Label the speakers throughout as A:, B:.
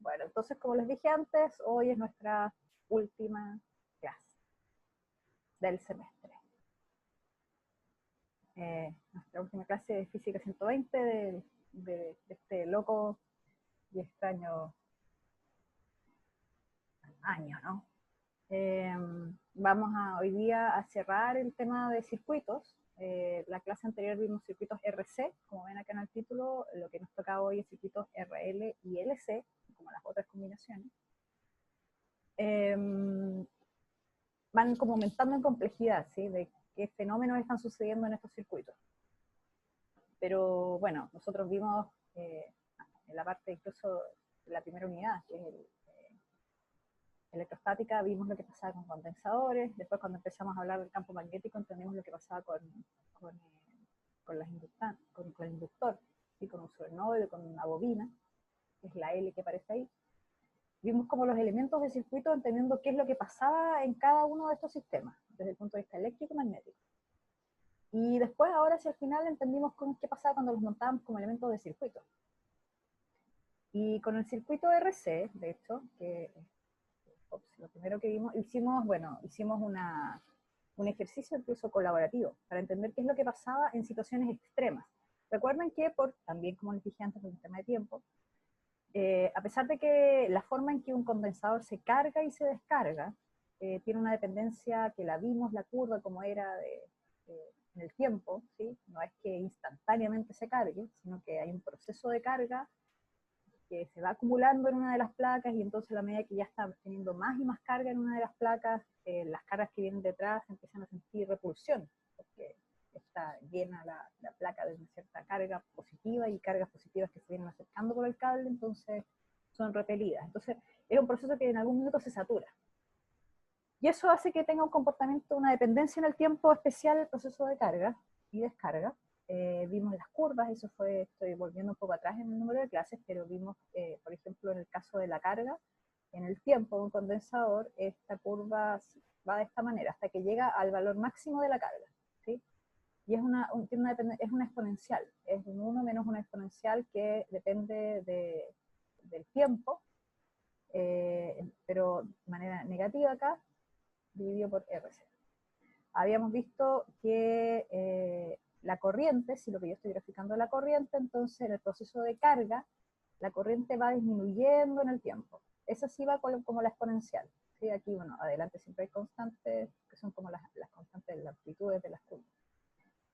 A: Bueno, entonces, como les dije antes, hoy es nuestra última clase del semestre. Nuestra última clase de Física 120 de este loco y extraño año, ¿no? Vamos hoy día a cerrar el tema de circuitos. La clase anterior vimos circuitos RC, como ven acá en el título, lo que nos toca hoy es circuitos RL y LC, como las otras combinaciones. Van como aumentando en complejidad, ¿sí? De qué fenómenos están sucediendo en estos circuitos. Pero bueno, nosotros vimos en la parte incluso de la primera unidad, que es electrostática, vimos lo que pasaba con condensadores. Después, cuando empezamos a hablar del campo magnético, entendimos lo que pasaba con el inductor, ¿sí? Con un solenoide, con una bobina, que es la L que aparece ahí. Vimos como los elementos del circuito, entendiendo qué es lo que pasaba en cada uno de estos sistemas, desde el punto de vista eléctrico y magnético. Y después, ahora hacia el final, entendimos qué pasaba cuando los montábamos como elementos de circuito. Y con el circuito RC, de hecho, lo primero que vimos, hicimos un ejercicio incluso colaborativo, para entender qué es lo que pasaba en situaciones extremas. Recuerden que, también como les dije antes, por un tema de tiempo, a pesar de que la forma en que un condensador se carga y se descarga tiene una dependencia que la vimos, la curva como era en el tiempo, ¿sí? No es que instantáneamente se cargue, sino que hay un proceso de carga que se va acumulando en una de las placas, y entonces a la medida que ya está teniendo más y más carga en una de las placas, las cargas que vienen detrás empiezan a sentir repulsión, porque está llena la placa de una cierta carga positiva, y cargas positivas que se vienen acercando por el cable, entonces son repelidas. Entonces es un proceso que en algún minuto se satura. Y eso hace que tenga un comportamiento, una dependencia en el tiempo especial el proceso de carga y descarga. Vimos las curvas, eso fue, estoy volviendo un poco atrás en el número de clases, pero vimos, por ejemplo, en el caso de la carga, en el tiempo de un condensador, esta curva va de esta manera, hasta que llega al valor máximo de la carga, ¿sí? Y es una exponencial, es un 1 menos una exponencial que depende del tiempo, pero de manera negativa acá, dividido por RC. Habíamos visto que la corriente, si lo que yo estoy graficando es la corriente, entonces en el proceso de carga, la corriente va disminuyendo en el tiempo. Esa sí va como la exponencial. ¿Sí? Aquí, bueno, adelante siempre hay constantes, que son como las constantes de las amplitudes de las curvas.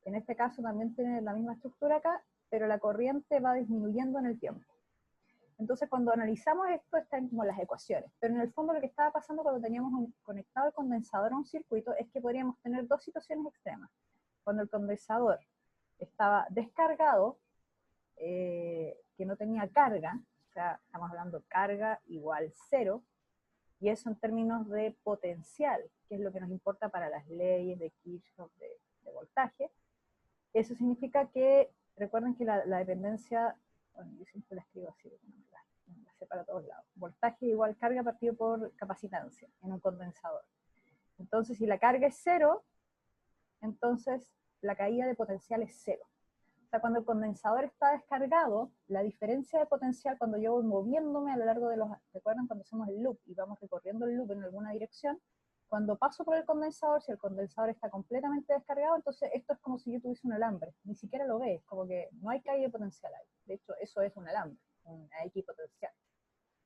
A: En este caso también tiene la misma estructura acá, pero la corriente va disminuyendo en el tiempo. Entonces, cuando analizamos esto, están como las ecuaciones. Pero en el fondo lo que estaba pasando cuando teníamos conectado el condensador a un circuito es que podríamos tener dos situaciones extremas. Cuando el condensador estaba descargado, que no tenía carga, o sea, estamos hablando de carga igual 0, y eso en términos de potencial, que es lo que nos importa para las leyes de Kirchhoff de voltaje. Eso significa que, recuerden que la dependencia, bueno, yo siempre la escribo así, la sé para todos lados. Voltaje igual carga partido por capacitancia en un condensador. Entonces, si la carga es 0, entonces la caída de potencial es 0. O sea, cuando el condensador está descargado, la diferencia de potencial cuando yo voy moviéndome a lo largo de ¿recuerdan cuando hacemos el loop y vamos recorriendo el loop en alguna dirección? Cuando paso por el condensador, si el condensador está completamente descargado, entonces esto es como si yo tuviese un alambre. Ni siquiera lo ves, como que no hay caída de potencial ahí. De hecho, eso es un alambre, una X potencial.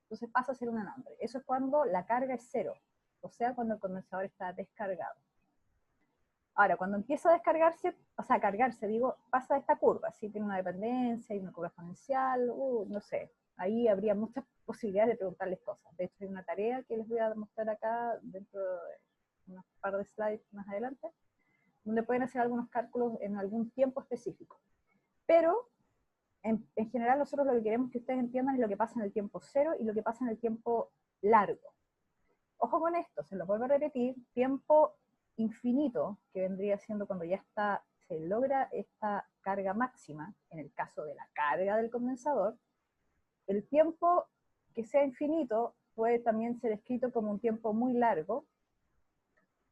A: Entonces pasa a ser un alambre. Eso es cuando la carga es 0, o sea, cuando el condensador está descargado. Ahora, cuando empieza a descargarse, o sea, a cargarse, digo, pasa esta curva, ¿sí? Tiene una dependencia, hay una curva exponencial, no sé. Ahí habría muchas posibilidades de preguntarles cosas. De hecho, hay una tarea que les voy a mostrar acá dentro de unos par de slides más adelante, donde pueden hacer algunos cálculos en algún tiempo específico. Pero, en general, nosotros lo que queremos que ustedes entiendan es lo que pasa en el tiempo 0 y lo que pasa en el tiempo largo. Ojo con esto, se lo vuelvo a repetir, tiempo infinito, que vendría siendo cuando ya se logra esta carga máxima, en el caso de la carga del condensador. El tiempo que sea infinito puede también ser escrito como un tiempo muy largo,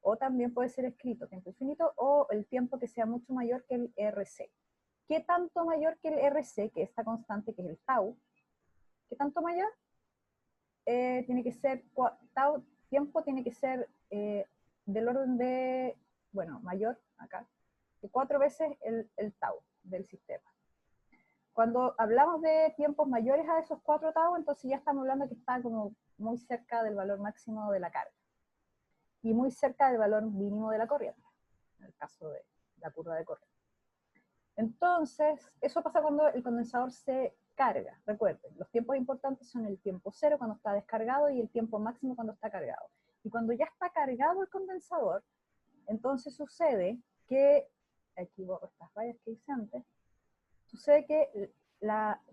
A: o también puede ser escrito tiempo infinito, o el tiempo que sea mucho mayor que el RC. ¿Qué tanto mayor que el RC, que es esta constante, que es el tau? ¿Qué tanto mayor? tiene que ser, tau, tiempo tiene que ser del orden de, bueno, mayor, acá, de 4 veces el tau del sistema. Cuando hablamos de tiempos mayores a esos 4 tau, entonces ya estamos hablando que está como muy cerca del valor máximo de la carga y muy cerca del valor mínimo de la corriente, en el caso de la curva de corriente. Entonces, eso pasa cuando el condensador se carga. Recuerden, los tiempos importantes son el tiempo cero cuando está descargado y el tiempo máximo cuando está cargado. Y cuando ya está cargado el condensador, entonces sucede que, aquí borro estas rayas que hice antes, sucede que,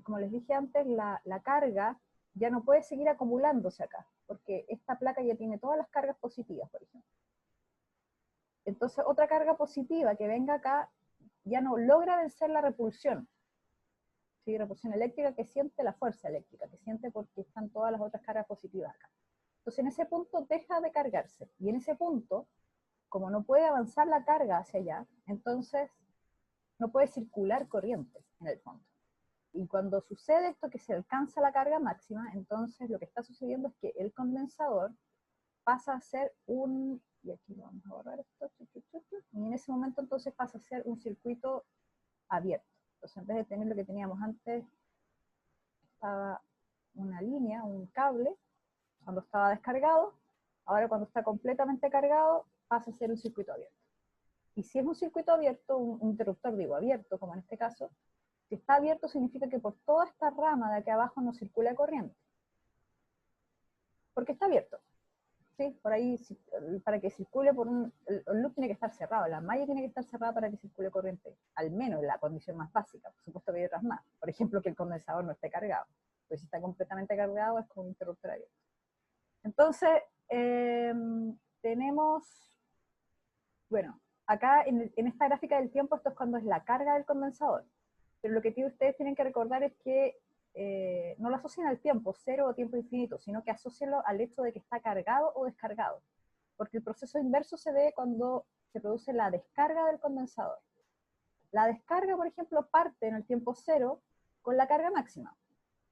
A: como les dije antes, la carga ya no puede seguir acumulándose acá, porque esta placa ya tiene todas las cargas positivas, por ejemplo. Entonces, otra carga positiva que venga acá ya no logra vencer la repulsión, ¿sí? Repulsión eléctrica que siente la fuerza eléctrica, que siente porque están todas las otras cargas positivas acá. Entonces, en ese punto deja de cargarse, y en ese punto, como no puede avanzar la carga hacia allá, entonces no puede circular corriente en el fondo. Y cuando sucede esto, que se alcanza la carga máxima, entonces lo que está sucediendo es que el condensador pasa a ser un, y aquí vamos a borrar esto, y en ese momento entonces pasa a ser un circuito abierto. Entonces en vez de tener lo que teníamos antes, estaba una línea, un cable, cuando estaba descargado, ahora cuando está completamente cargado, pasa a ser un circuito abierto. Y si es un circuito abierto, un interruptor, digo, abierto, como en este caso, si está abierto significa que por toda esta rama de aquí abajo no circula corriente. Porque está abierto. ¿Sí? Por ahí, para que circule por el loop tiene que estar cerrado, la malla tiene que estar cerrada para que circule corriente, al menos la condición más básica. Por supuesto que hay otras más. Por ejemplo, que el condensador no esté cargado. Pues si está completamente cargado es como un interruptor abierto. Entonces, tenemos, bueno, acá en esta gráfica del tiempo, esto es cuando es la carga del condensador. Pero lo que ustedes tienen que recordar es que no lo asocien al tiempo, cero o tiempo infinito, sino que asocienlo al hecho de que está cargado o descargado. Porque el proceso inverso se ve cuando se produce la descarga del condensador. La descarga, por ejemplo, parte en el tiempo cero con la carga máxima,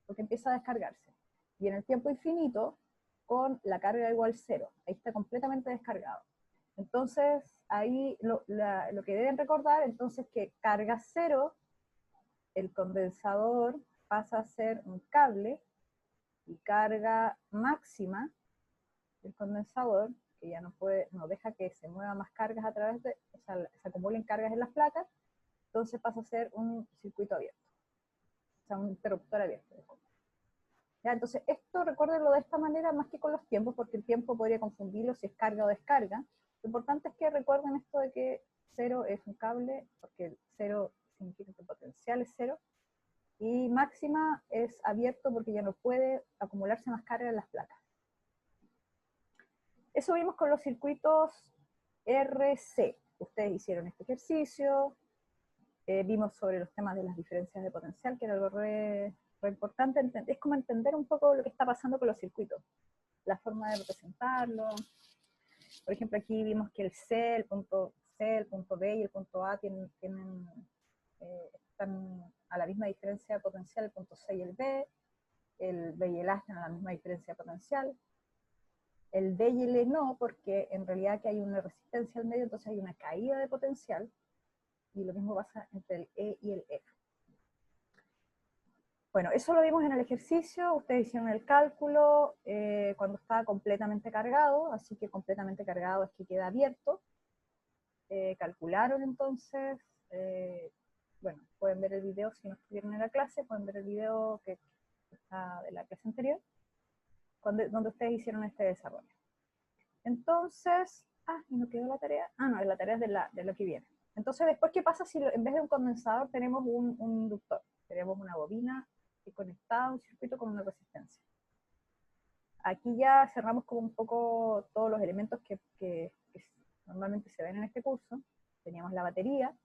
A: porque empieza a descargarse. Y en el tiempo infinito, con la carga igual cero. Ahí está completamente descargado. Entonces, ahí lo que deben recordar, entonces, que carga cero, el condensador pasa a ser un cable, y carga máxima del condensador, que ya no deja que se muevan más cargas a través de, o sea, se acumulen cargas en las placas, entonces pasa a ser un circuito abierto, o sea, un interruptor abierto. ¿Ya? Entonces, esto recuérdenlo de esta manera más que con los tiempos, porque el tiempo podría confundirlo si es carga o descarga. Lo importante es que recuerden esto de que cero es un cable, porque el cero significa que el potencial es cero, y máxima es abierto porque ya no puede acumularse más carga en las placas. Eso vimos con los circuitos RC. Ustedes hicieron este ejercicio, vimos sobre los temas de las diferencias de potencial, que era algo re importante. Es como entender un poco lo que está pasando con los circuitos, la forma de representarlo. Por ejemplo, aquí vimos que el C, el punto B y el punto A están a la misma diferencia de potencial, el punto C y el B y el A están a la misma diferencia de potencial. El D y el E no, porque en realidad aquí hay una resistencia al medio, entonces hay una caída de potencial, y lo mismo pasa entre el E y el F. Bueno, eso lo vimos en el ejercicio, ustedes hicieron el cálculo cuando estaba completamente cargado, así que completamente cargado es que queda abierto. Calcularon entonces, bueno, pueden ver el video si no estuvieron en la clase, pueden ver el video que está de la clase anterior, donde ustedes hicieron este desarrollo. Entonces, y no quedó la tarea. No, la tarea es de lo que viene. Entonces, después, ¿qué pasa si en vez de un condensador tenemos un inductor? Tenemos una bobina conectada a un circuito con una resistencia. Aquí ya cerramos como un poco todos los elementos que normalmente se ven en este curso. Teníamos la batería,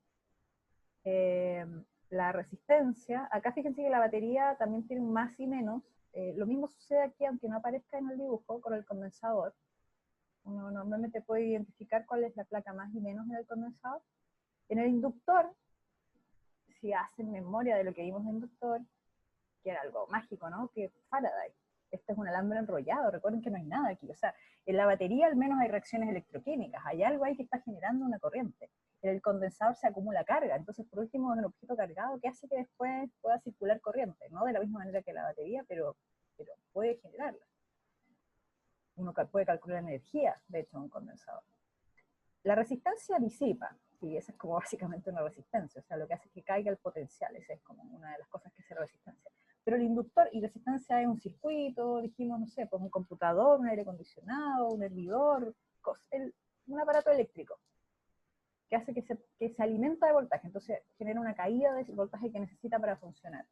A: la resistencia. Acá fíjense que la batería también tiene un más y menos. Lo mismo sucede aquí, aunque no aparezca en el dibujo, con el condensador. Uno normalmente puede identificar cuál es la placa más y menos en el condensador. En el inductor, si hacen memoria de lo que vimos en el inductor, que era algo mágico, ¿no? Que Faraday este es un alambre enrollado, recuerden que no hay nada aquí, o sea, en la batería al menos hay reacciones electroquímicas, hay algo ahí que está generando una corriente. En el condensador se acumula carga, entonces por último es un objeto cargado que hace que después pueda circular corriente, no de la misma manera que la batería, pero puede generarla. Uno puede calcular energía, de hecho, en un condensador. La resistencia disipa, y esa es como básicamente una resistencia, o sea, lo que hace es que caiga el potencial, esa es como una de las cosas que hace la resistencia. Pero el inductor y resistencia es un circuito, dijimos, no sé, pues un computador, un aire acondicionado, un hervidor, un aparato eléctrico, que hace que se alimenta de voltaje, entonces genera una caída de voltaje que necesita para funcionar.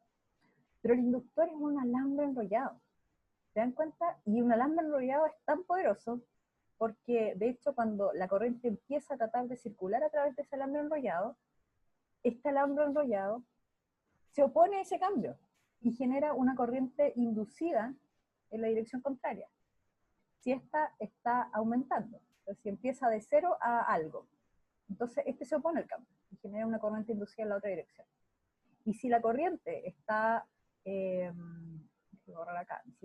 A: Pero el inductor es un alambre enrollado, ¿se dan cuenta? Y un alambre enrollado es tan poderoso porque, de hecho, cuando la corriente empieza a tratar de circular a través de ese alambre enrollado, este alambre enrollado se opone a ese cambio y genera una corriente inducida en la dirección contraria. Si esta está aumentando, entonces si empieza de cero a algo, entonces este se opone al cambio y genera una corriente inducida en la otra dirección. Y si la corriente está, si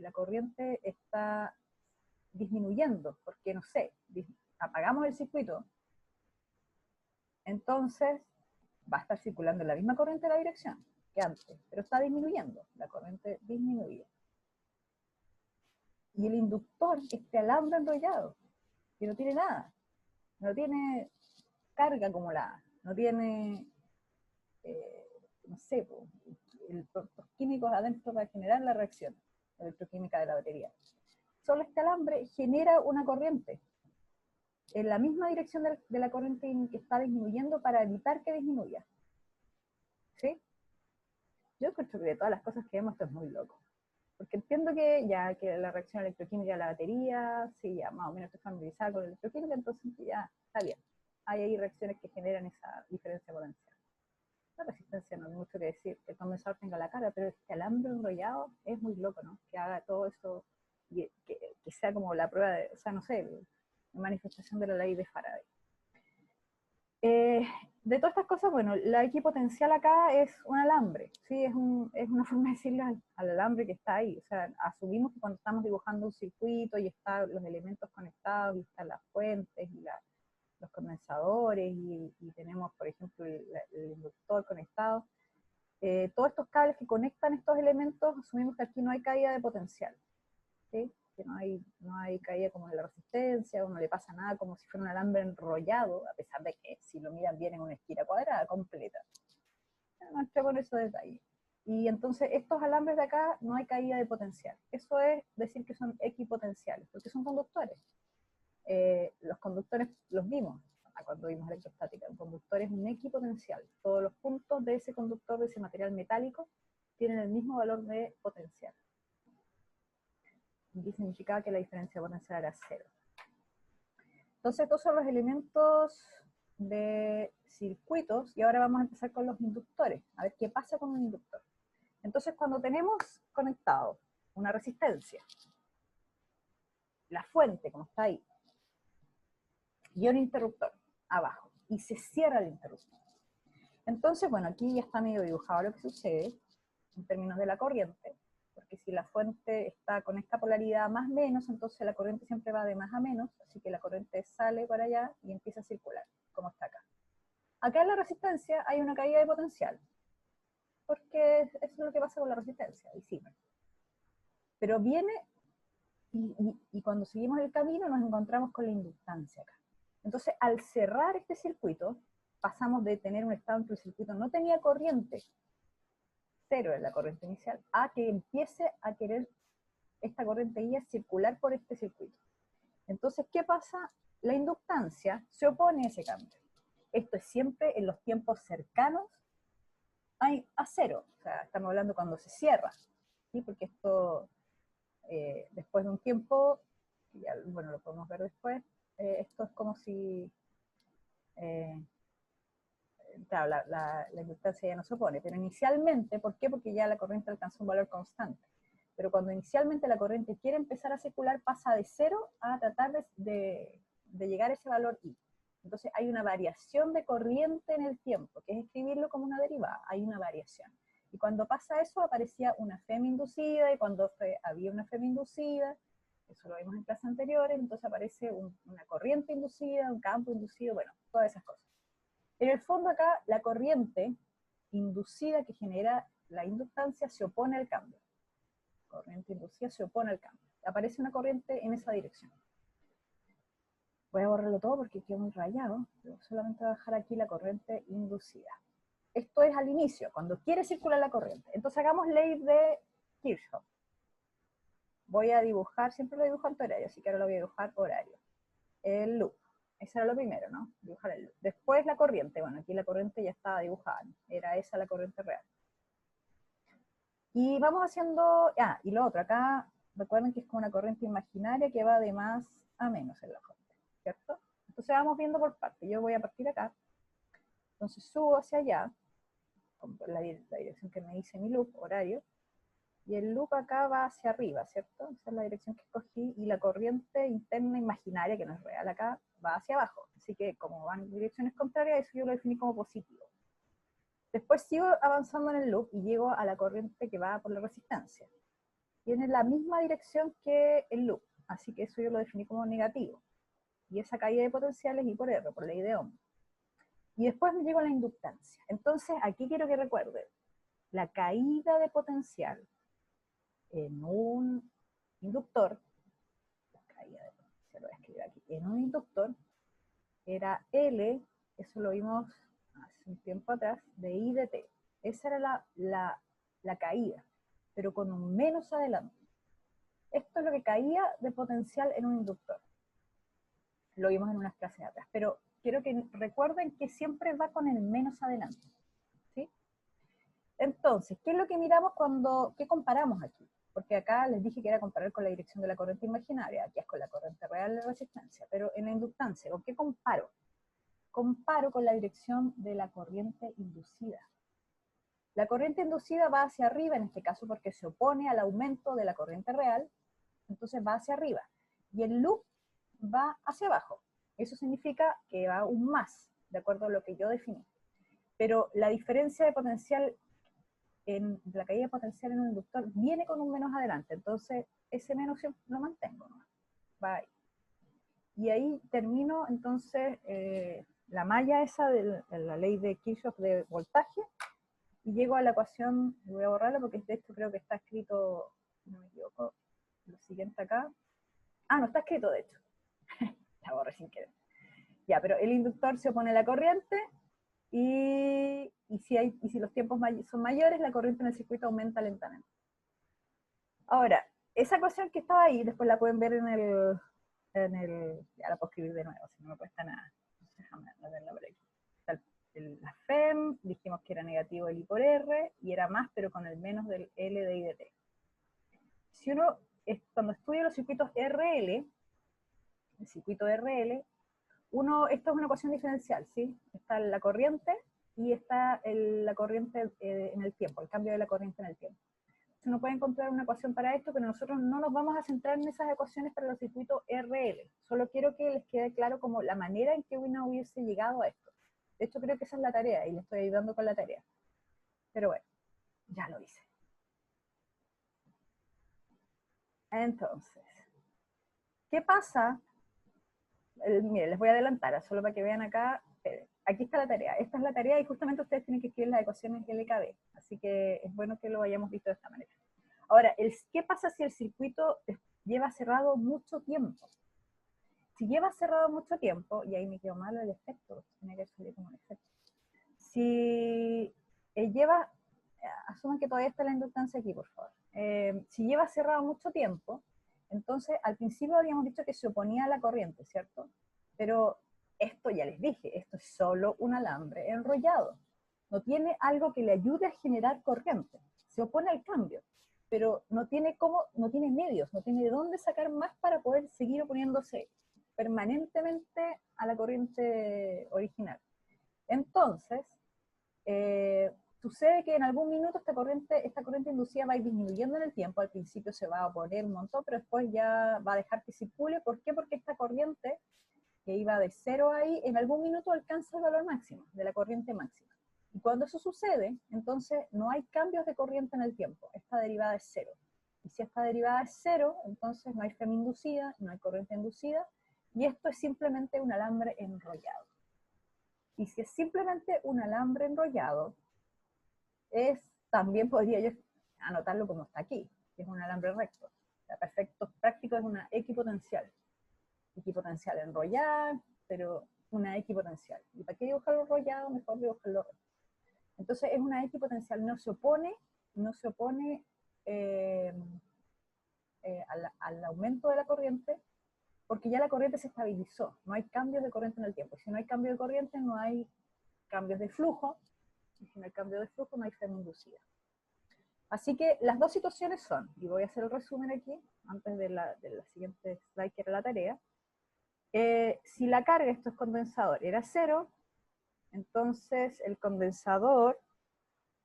A: la corriente está disminuyendo, porque no sé, apagamos el circuito, entonces va a estar circulando en la misma corriente de la dirección que antes, pero está disminuyendo, la corriente disminuye. Y el inductor, este alambre enrollado, que no tiene nada, no tiene carga acumulada, no tiene, no sé, los químicos adentro para generar la reacción electroquímica de la batería. Solo este alambre genera una corriente en la misma dirección de la corriente que está disminuyendo para evitar que disminuya. ¿Sí? Yo creo que de todas las cosas que vemos esto es muy loco. Porque entiendo que ya que la reacción electroquímica de la batería, sí, ya más o menos estoy familiarizada con la electroquímica, entonces ya está bien. Hay ahí reacciones que generan esa diferencia potencial. La resistencia no hay mucho que decir, que el condensador tenga la cara, pero este alambre enrollado es muy loco, ¿no? Que haga todo eso, y que sea como la prueba de, o sea, no sé, la manifestación de la ley de Faraday. De todas estas cosas, bueno, la equipotencial acá es un alambre, ¿sí? Es una forma de decirle al alambre que está ahí. O sea, asumimos que cuando estamos dibujando un circuito y están los elementos conectados, y están las fuentes y los condensadores, y tenemos, por ejemplo, el inductor conectado, todos estos cables que conectan estos elementos, asumimos que aquí no hay caída de potencial, ¿sí? Que no hay caída como de la resistencia, o no le pasa nada como si fuera un alambre enrollado, a pesar de que si lo miran bien en una esquina cuadrada completa. No entré con esos detalles. Y entonces estos alambres de acá no hay caída de potencial. Eso es decir que son equipotenciales, porque son conductores. Los conductores los vimos cuando vimos electrostática. Un conductor es un equipotencial. Todos los puntos de ese conductor, de ese material metálico, tienen el mismo valor de potencial. Y significaba que la diferencia potencial era cero. Entonces, estos son los elementos de circuitos, y ahora vamos a empezar con los inductores, a ver qué pasa con un inductor. Entonces, cuando tenemos conectado una resistencia, la fuente, como está ahí, y un interruptor abajo, y se cierra el interruptor. Entonces, bueno, aquí ya está medio dibujado lo que sucede en términos de la corriente, porque si la fuente está con esta polaridad más menos, entonces la corriente siempre va de más a menos, así que la corriente sale para allá y empieza a circular, como está acá. Acá en la resistencia hay una caída de potencial, porque eso es lo que pasa con la resistencia, disipa. Pero viene, y cuando seguimos el camino nos encontramos con la inductancia acá. Entonces, al cerrar este circuito, pasamos de tener un estado en que el circuito no tenía corriente, cero en la corriente inicial, a que empiece a querer esta corriente guía circular por este circuito. Entonces, ¿qué pasa? La inductancia se opone a ese cambio. Esto es siempre en los tiempos cercanos a cero. O sea, estamos hablando cuando se cierra, ¿sí? Porque esto, después de un tiempo, ya, bueno, lo podemos ver después, esto es como si, claro, la inductancia ya no se opone, pero inicialmente, ¿por qué? Porque ya la corriente alcanzó un valor constante. Pero cuando inicialmente la corriente quiere empezar a circular, pasa de cero a tratar de llegar a ese valor I. Entonces hay una variación de corriente en el tiempo, que es escribirlo como una derivada, hay una variación. Y cuando pasa eso, aparecía una FEM inducida, y cuando había una FEM inducida, eso lo vimos en clases anteriores, entonces aparece una corriente inducida, un campo inducido, bueno, todas esas cosas. En el fondo acá, la corriente inducida que genera la inductancia se opone al cambio. Corriente inducida se opone al cambio. Aparece una corriente en esa dirección. Voy a borrarlo todo porque quedó muy rayado. Solamente voy a dejar aquí la corriente inducida. Esto es al inicio, cuando quiere circular la corriente. Entonces hagamos ley de Kirchhoff. Voy a dibujar, siempre lo dibujo en horario, así que ahora lo voy a dibujar horario. El loop. Ese era lo primero, ¿no? Dibujar el loop. Después la corriente. Bueno, aquí la corriente ya estaba dibujada. Era esa la corriente real. Y vamos haciendo... y lo otro. Acá, recuerden que es como una corriente imaginaria que va de más a menos en la fuente, ¿cierto? Entonces vamos viendo por partes. Yo voy a partir acá. Entonces subo hacia allá, con la dirección que me dice mi loop, horario. Y el loop acá va hacia arriba, ¿cierto? Esa es la dirección que escogí, y la corriente interna imaginaria, que no es real acá, va hacia abajo. Así que como van en direcciones contrarias, eso yo lo definí como positivo. Después sigo avanzando en el loop y llego a la corriente que va por la resistencia. Tiene la misma dirección que el loop, así que eso yo lo definí como negativo. Y esa caída de potenciales I por R, por ley de Ohm. Y después me llego a la inductancia. Entonces, aquí quiero que recuerden, la caída de potencial en un inductor, la caída de potencial, lo voy a escribir aquí, en un inductor, era L, eso lo vimos hace un tiempo atrás, de I de T. Esa era la caída, pero con un menos adelante. Esto es lo que caía de potencial en un inductor. Lo vimos en unas clases atrás, pero quiero que recuerden que siempre va con el menos adelante, ¿sí? Entonces, ¿qué es lo que miramos qué comparamos aquí? Porque acá les dije que era comparar con la dirección de la corriente imaginaria, aquí es con la corriente real de resistencia, pero en la inductancia, ¿con qué comparo? Comparo con la dirección de la corriente inducida. La corriente inducida va hacia arriba, en este caso porque se opone al aumento de la corriente real, entonces va hacia arriba. Y el loop va hacia abajo. Eso significa que va aún más, de acuerdo a lo que yo definí. Pero la diferencia de potencial, la caída de potencial en un inductor, viene con un menos adelante. Entonces, ese menos lo mantengo, ¿no? Va ahí. Y ahí termino, entonces, la malla esa de la ley de Kirchhoff de voltaje, y llego a la ecuación, voy a borrarla porque de esto creo que está escrito, no me equivoco, lo siguiente acá. No está escrito de hecho. La borré sin querer. Ya, pero el inductor se opone a la corriente, y si los tiempos son mayores, la corriente en el circuito aumenta lentamente. Ahora, esa ecuación que estaba ahí, después la pueden ver ya la puedo escribir de nuevo, si no me cuesta nada. Déjame verla por aquí. Está la FEM, dijimos que era negativo el I por R, y era más, pero con el menos del L de I de T. Si uno, cuando estudia los circuitos RL, el circuito RL, esto es una ecuación diferencial, ¿sí? Está la corriente y está la corriente en el tiempo, el cambio de la corriente en el tiempo. Uno puede encontrar una ecuación para esto, pero nosotros no nos vamos a centrar en esas ecuaciones para los circuitos RL. Solo quiero que les quede claro como la manera en que uno hubiese llegado a esto. De hecho, creo que esa es la tarea y le estoy ayudando con la tarea. Pero bueno, ya lo hice. Entonces, ¿qué pasa? Miren, les voy a adelantar, solo para que vean acá. Aquí está la tarea. Esta es la tarea y justamente ustedes tienen que escribir las ecuaciones LKB. Así que es bueno que lo hayamos visto de esta manera. Ahora, ¿qué pasa si el circuito lleva cerrado mucho tiempo? Si lleva cerrado mucho tiempo, y ahí me quedó malo el efecto, tiene que salir como un efecto. Si asuman que todavía está la inductancia aquí, por favor. Si lleva cerrado mucho tiempo, entonces al principio habíamos dicho que se oponía a la corriente, ¿cierto? Pero esto ya les dije, esto es solo un alambre enrollado. No tiene algo que le ayude a generar corriente. Se opone al cambio, pero no tiene medios, no tiene de dónde sacar más para poder seguir oponiéndose permanentemente a la corriente original. Entonces, sucede que en algún minuto esta corriente inducida va a ir disminuyendo en el tiempo. Al principio se va a oponer un montón, pero después ya va a dejar que circule. ¿Por qué? Porque esta corriente, que iba de 0 ahí, en algún minuto alcanza el valor máximo, de la corriente máxima. Y cuando eso sucede, entonces no hay cambios de corriente en el tiempo. Esta derivada es cero. Y si esta derivada es cero, entonces no hay FEM inducida, no hay corriente inducida, y esto es simplemente un alambre enrollado. Y si es simplemente un alambre enrollado, también podría yo anotarlo como está aquí, que es un alambre recto. O sea, para efectos prácticos es una equipotencial. Equipotencial enrollada, pero una equipotencial. ¿Y para qué dibujarlo enrollado? Mejor dibujarlo recto. Entonces es una equipotencial, no se opone al aumento de la corriente, porque ya la corriente se estabilizó, no hay cambios de corriente en el tiempo. Si no hay cambio de corriente, no hay cambios de flujo, y si no hay cambio de flujo, no hay FEM inducida. Así que las dos situaciones son, y voy a hacer el resumen aquí, antes de la siguiente slide que era la tarea, si la carga, esto es condensador, era cero, entonces el condensador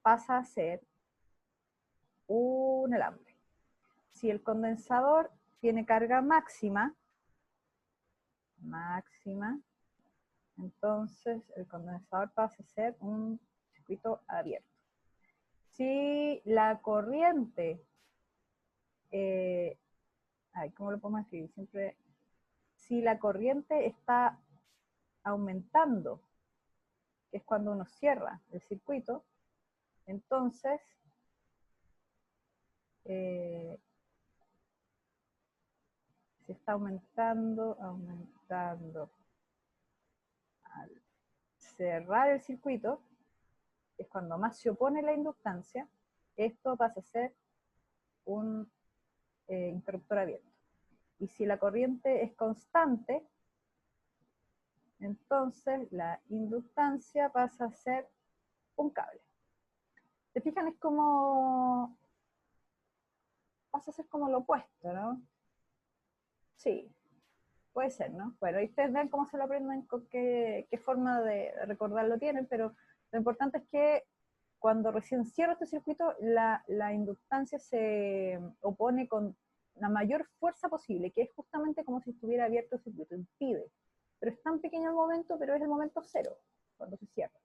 A: pasa a ser un alambre. Si el condensador tiene carga máxima, entonces el condensador pasa a ser un circuito abierto. Si la corriente, ¿cómo lo podemos escribir? Siempre, si la corriente está aumentando, que es cuando uno cierra el circuito, entonces se está aumentando. Al cerrar el circuito, es cuando más se opone la inductancia, esto pasa a ser un interruptor abierto. Y si la corriente es constante, entonces la inductancia pasa a ser un cable. ¿Se fijan? Es como, pasa a ser como lo opuesto, ¿no? Sí, puede ser, ¿no? Bueno, y ustedes ven cómo se lo aprenden, con qué forma de recordarlo tienen, pero lo importante es que cuando recién cierra este circuito, la inductancia se opone con la mayor fuerza posible, que es justamente como si estuviera abierto el circuito, impide. Pero es tan pequeño el momento, pero es el momento cero, cuando se cierra.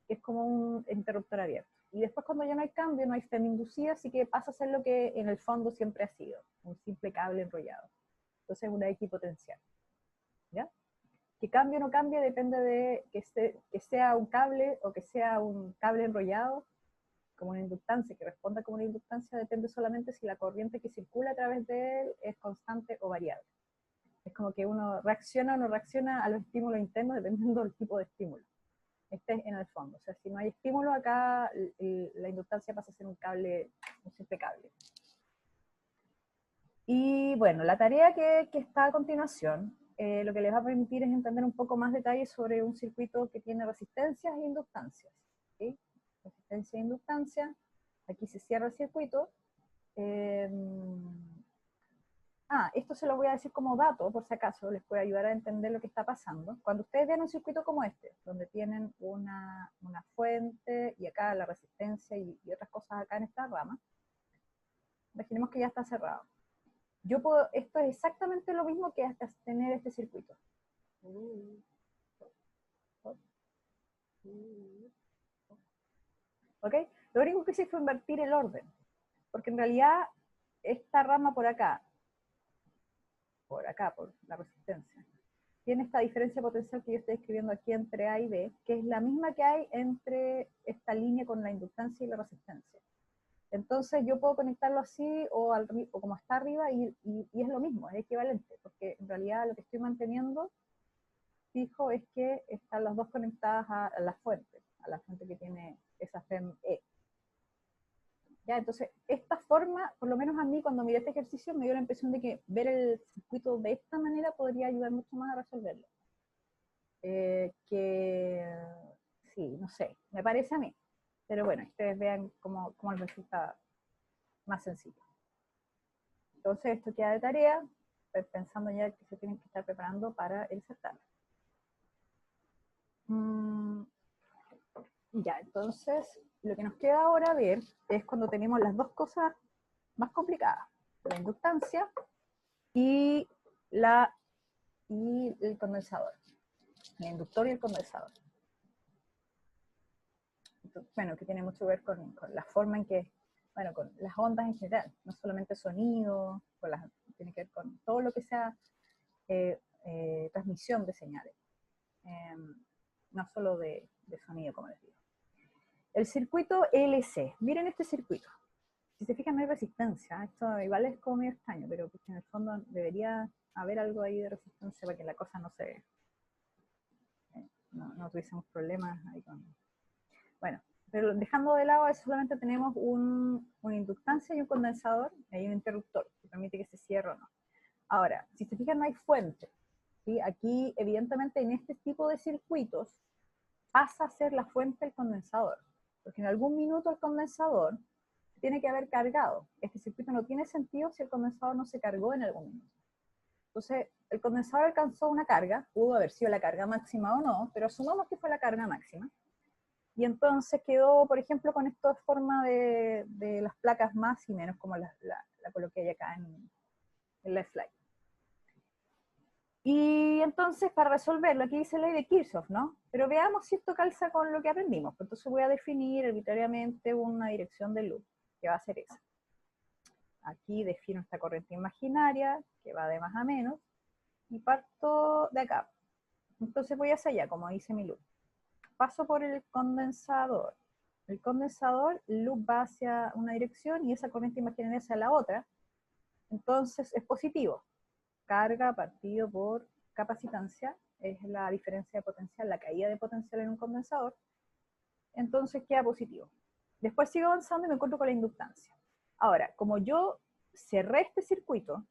A: Es como un interruptor abierto. Y después cuando ya no hay cambio, no hay FEM inducida, así que pasa a ser lo que en el fondo siempre ha sido, un simple cable enrollado. Entonces es una equipotencial. ¿Ya? Que cambie o no cambie depende de que sea un cable o que sea un cable enrollado, como una inductancia, que responda como una inductancia, depende solamente si la corriente que circula a través de él es constante o variable. Es como que uno reacciona o no reacciona a los estímulos internos dependiendo del tipo de estímulo. Este es en el fondo. O sea, si no hay estímulo acá, la inductancia pasa a ser un cable, un simple cable. Y bueno, la tarea que está a continuación, lo que les va a permitir es entender un poco más detalles sobre un circuito que tiene resistencias e inductancias. ¿Sí? Resistencia e inductancia. Aquí se cierra el circuito. Esto se lo voy a decir como dato, por si acaso, les puede ayudar a entender lo que está pasando. Cuando ustedes vean un circuito como este, donde tienen una fuente y acá la resistencia y otras cosas acá en esta rama, imaginemos que ya está cerrado. Esto es exactamente lo mismo que hasta tener este circuito. ¿Ok? Lo único que hice fue invertir el orden, porque en realidad esta rama por acá, por la resistencia, tiene esta diferencia potencial que yo estoy escribiendo aquí entre A y B, que es la misma que hay entre esta línea con la inductancia y la resistencia. Entonces yo puedo conectarlo así o como está arriba y es lo mismo, es equivalente, porque en realidad lo que estoy manteniendo fijo es que están las dos conectadas a la fuente que tiene esa FEM-E. ¿Ya? Entonces, esta forma, por lo menos a mí cuando miré este ejercicio, me dio la impresión de que ver el circuito de esta manera podría ayudar mucho más a resolverlo. Sí, no sé, me parece a mí. Pero bueno, ustedes vean cómo les resulta más sencillo. Entonces, esto queda de tarea, pensando ya que se tienen que estar preparando para el certamen. Ya, entonces, lo que nos queda ahora ver es cuando tenemos las dos cosas más complicadas, la inductancia y el condensador, el inductor y el condensador. bueno, que tiene mucho que ver con la forma en que, bueno, con las ondas en general, no solamente sonido, tiene que ver con todo lo que sea transmisión de señales, no solo de sonido, como les digo. El circuito LC, miren este circuito. Si se fijan no hay resistencia, esto igual es como medio extraño, pero en el fondo debería haber algo ahí de resistencia para que la cosa no se... no tuviésemos problemas ahí con... Bueno, pero dejando de lado eso, solamente tenemos una inductancia y un condensador, y hay un interruptor que permite que se cierre o no. Ahora, si se fijan no hay fuente, ¿sí? Aquí evidentemente en este tipo de circuitos pasa a ser la fuente el condensador, porque en algún minuto el condensador tiene que haber cargado. Este circuito no tiene sentido si el condensador no se cargó en algún minuto. Entonces, el condensador alcanzó una carga, pudo haber sido la carga máxima o no, pero asumamos que fue la carga máxima. Y entonces quedó, por ejemplo, con esta forma de las placas más y menos, como la coloqué ahí acá en la slide. Y entonces, para resolverlo, aquí dice ley de Kirchhoff, ¿no? Pero veamos si esto calza con lo que aprendimos. Entonces voy a definir arbitrariamente una dirección de loop, que va a ser esa. Aquí defino esta corriente imaginaria, que va de más a menos, y parto de acá. Entonces voy hacia allá, como dice mi loop. Paso por el condensador. El condensador, el loop va hacia una dirección y esa corriente imaginaria hacia la otra. Entonces es positivo. Carga partido por capacitancia es la diferencia de potencial, la caída de potencial en un condensador. Entonces queda positivo. Después sigo avanzando y me encuentro con la inductancia. Ahora, como yo cerré este circuito,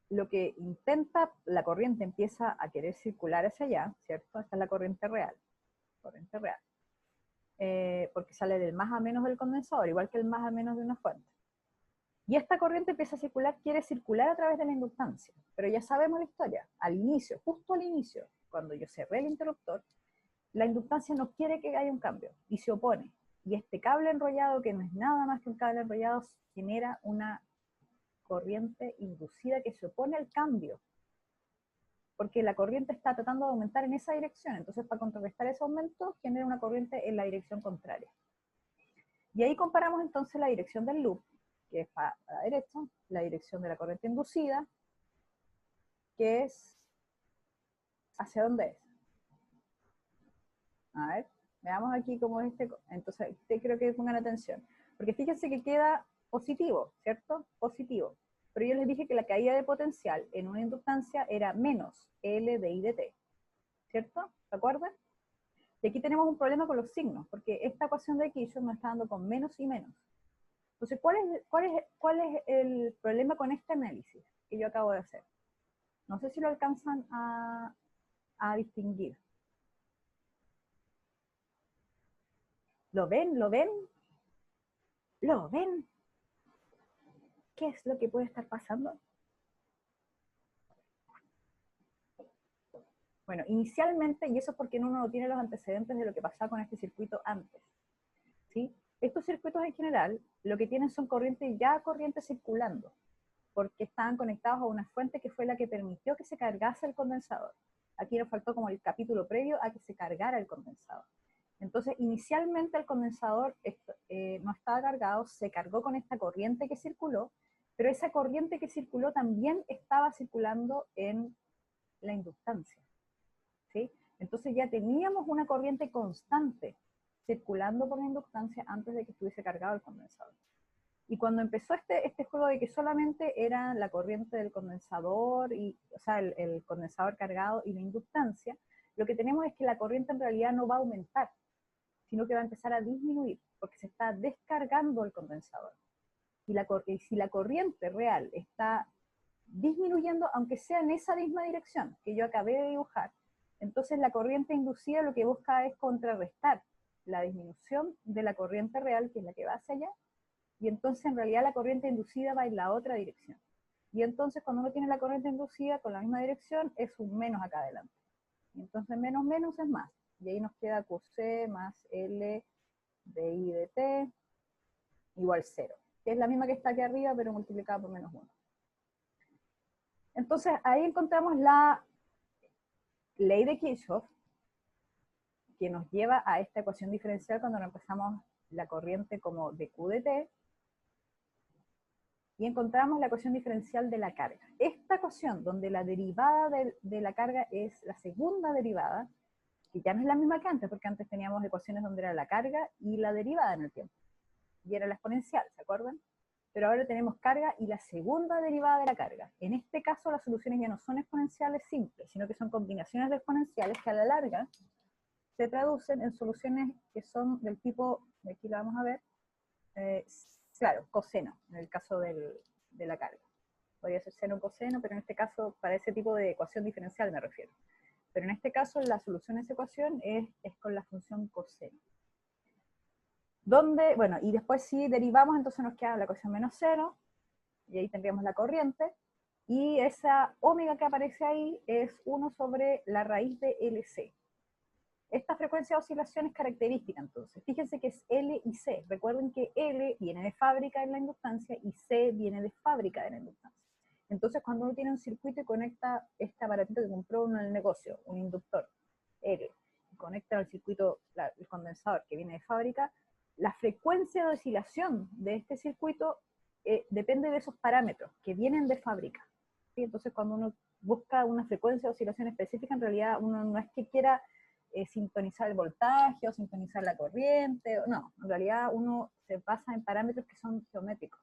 A: lo que intenta, la corriente empieza a querer circular hacia allá, ¿cierto? Esta es la corriente real. Corriente real. Porque sale del más a menos del condensador, igual que el más a menos de una fuente. Y esta corriente empieza a circular, quiere circular a través de la inductancia. Pero ya sabemos la historia. Al inicio, justo al inicio, cuando yo cerré el interruptor, la inductancia no quiere que haya un cambio y se opone. Y este cable enrollado, que no es nada más que un cable enrollado, genera una corriente inducida que se opone al cambio. Porque la corriente está tratando de aumentar en esa dirección. Entonces, para contrarrestar ese aumento, genera una corriente en la dirección contraria. Y ahí comparamos entonces la dirección del loop, que es para la derecha, la dirección de la corriente inducida, que es hacia dónde es. A ver, veamos aquí cómo es este. Entonces, creo que pongan atención. Porque fíjense que queda positivo, ¿cierto? Positivo. Pero yo les dije que la caída de potencial en una inductancia era menos L de I de T, ¿cierto? ¿Se acuerdan? Y aquí tenemos un problema con los signos, porque esta ecuación de Kirchhoff nos está dando con menos y menos. Entonces, ¿cuál es el problema con este análisis que yo acabo de hacer? No sé si lo alcanzan a distinguir. ¿Lo ven? ¿Lo ven? ¿Lo ven? ¿Qué es lo que puede estar pasando? Bueno, inicialmente, y eso es porque uno no tiene los antecedentes de lo que pasaba con este circuito antes, ¿sí? Estos circuitos en general, lo que tienen son corrientes circulando, porque estaban conectados a una fuente que fue la que permitió que se cargase el condensador. Aquí nos faltó como el capítulo previo a que se cargara el condensador. Entonces, inicialmente el condensador no estaba cargado, se cargó con esta corriente que circuló, pero esa corriente que circuló también estaba circulando en la inductancia, ¿sí? Entonces ya teníamos una corriente constante circulando por la inductancia antes de que estuviese cargado el condensador. Y cuando empezó este juego de que solamente era la corriente del condensador, o sea, el condensador cargado y la inductancia, lo que tenemos es que la corriente en realidad no va a aumentar, sino que va a empezar a disminuir, porque se está descargando el condensador. Y si la corriente real está disminuyendo, aunque sea en esa misma dirección que yo acabé de dibujar, entonces la corriente inducida lo que busca es contrarrestar la disminución de la corriente real, que es la que va hacia allá, y entonces en realidad la corriente inducida va en la otra dirección. Y entonces cuando uno tiene la corriente inducida con la misma dirección, es un menos acá adelante. Y entonces menos menos es más. Y ahí nos queda QC más L de I de T igual 0, que es la misma que está aquí arriba, pero multiplicada por menos 1. Entonces ahí encontramos la ley de Kirchhoff, que nos lleva a esta ecuación diferencial cuando reemplazamos la corriente como dQ dt, y encontramos la ecuación diferencial de la carga. Esta ecuación, donde la derivada de la carga es la segunda derivada, que ya no es la misma que antes, porque antes teníamos ecuaciones donde era la carga y la derivada en el tiempo, y era la exponencial, ¿se acuerdan? Pero ahora tenemos carga y la segunda derivada de la carga. En este caso las soluciones ya no son exponenciales simples, sino que son combinaciones de exponenciales que a la larga se traducen en soluciones que son del tipo, aquí la vamos a ver, claro, coseno, en el caso de la carga. Podría ser seno o coseno, pero en este caso, para ese tipo de ecuación diferencial me refiero. Pero en este caso, la solución a esa ecuación es con la función coseno. Donde, bueno, y después si derivamos, entonces nos queda la ecuación menos cero, y ahí tendríamos la corriente, y esa omega que aparece ahí es 1 sobre la raíz de LC. Esta frecuencia de oscilación es característica, entonces. Fíjense que es L y C. Recuerden que L viene de fábrica en la inductancia y C viene de fábrica de la inductancia. Entonces, cuando uno tiene un circuito y conecta este aparatito que compró uno en el negocio, un inductor L, y conecta al circuito, el condensador que viene de fábrica, la frecuencia de oscilación de este circuito depende de esos parámetros que vienen de fábrica. ¿Sí? Entonces, cuando uno busca una frecuencia de oscilación específica, en realidad uno no es que quiera sintonizar el voltaje o sintonizar la corriente, no, en realidad uno se basa en parámetros que son geométricos,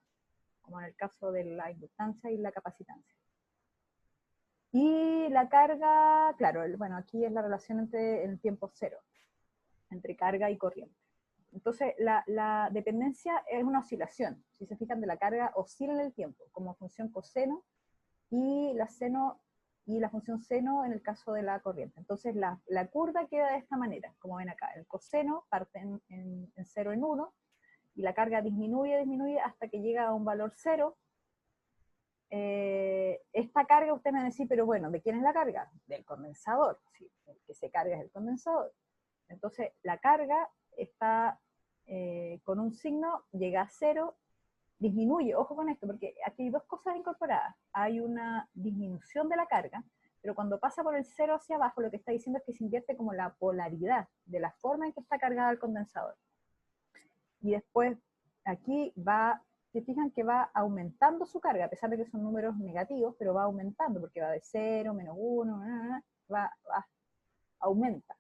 A: como en el caso de la inductancia y la capacitancia. Y la carga, claro, bueno, aquí es la relación entre el tiempo cero, entre carga y corriente. Entonces, la dependencia es una oscilación, si se fijan, de la carga oscila en el tiempo, como función coseno, y la función seno en el caso de la corriente. Entonces la curva queda de esta manera, como ven acá. El coseno parte en 0 en 1, y la carga disminuye hasta que llega a un valor 0. Esta carga, usted me va a decir, pero bueno, ¿de quién es la carga? Del condensador. Sí, el que se carga es el condensador. Entonces la carga está con un signo, llega a 0, disminuye, ojo con esto, porque aquí hay dos cosas incorporadas. Hay una disminución de la carga, pero cuando pasa por el 0 hacia abajo, lo que está diciendo es que se invierte como la polaridad de la forma en que está cargada el condensador. Y después, aquí se fijan que va aumentando su carga, a pesar de que son números negativos, pero va aumentando, porque va de 0, menos 1, aumenta.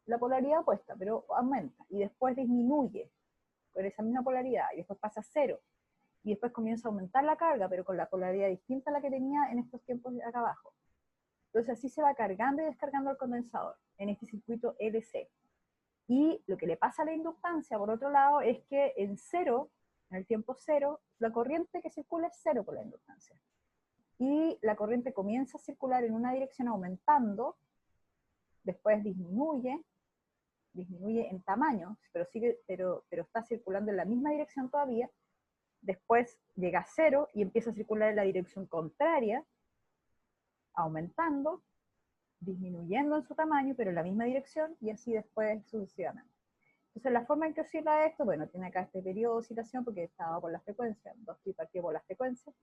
A: La polaridad opuesta, pero aumenta, y después disminuye con esa misma polaridad, y después pasa a 0, y después comienza a aumentar la carga, pero con la polaridad distinta a la que tenía en estos tiempos de acá abajo. Entonces así se va cargando y descargando el condensador en este circuito LC. Y lo que le pasa a la inductancia, por otro lado, es que en el tiempo cero, la corriente que circula es cero por la inductancia. Y la corriente comienza a circular en una dirección aumentando, después disminuye en tamaño, pero está circulando en la misma dirección todavía. Después llega a 0 y empieza a circular en la dirección contraria, aumentando, disminuyendo en su tamaño, pero en la misma dirección, y así después sucesivamente. Entonces la forma en que oscila esto, bueno, tiene acá este periodo de oscilación porque está dado por la frecuencia, 2pi partido por la frecuencia.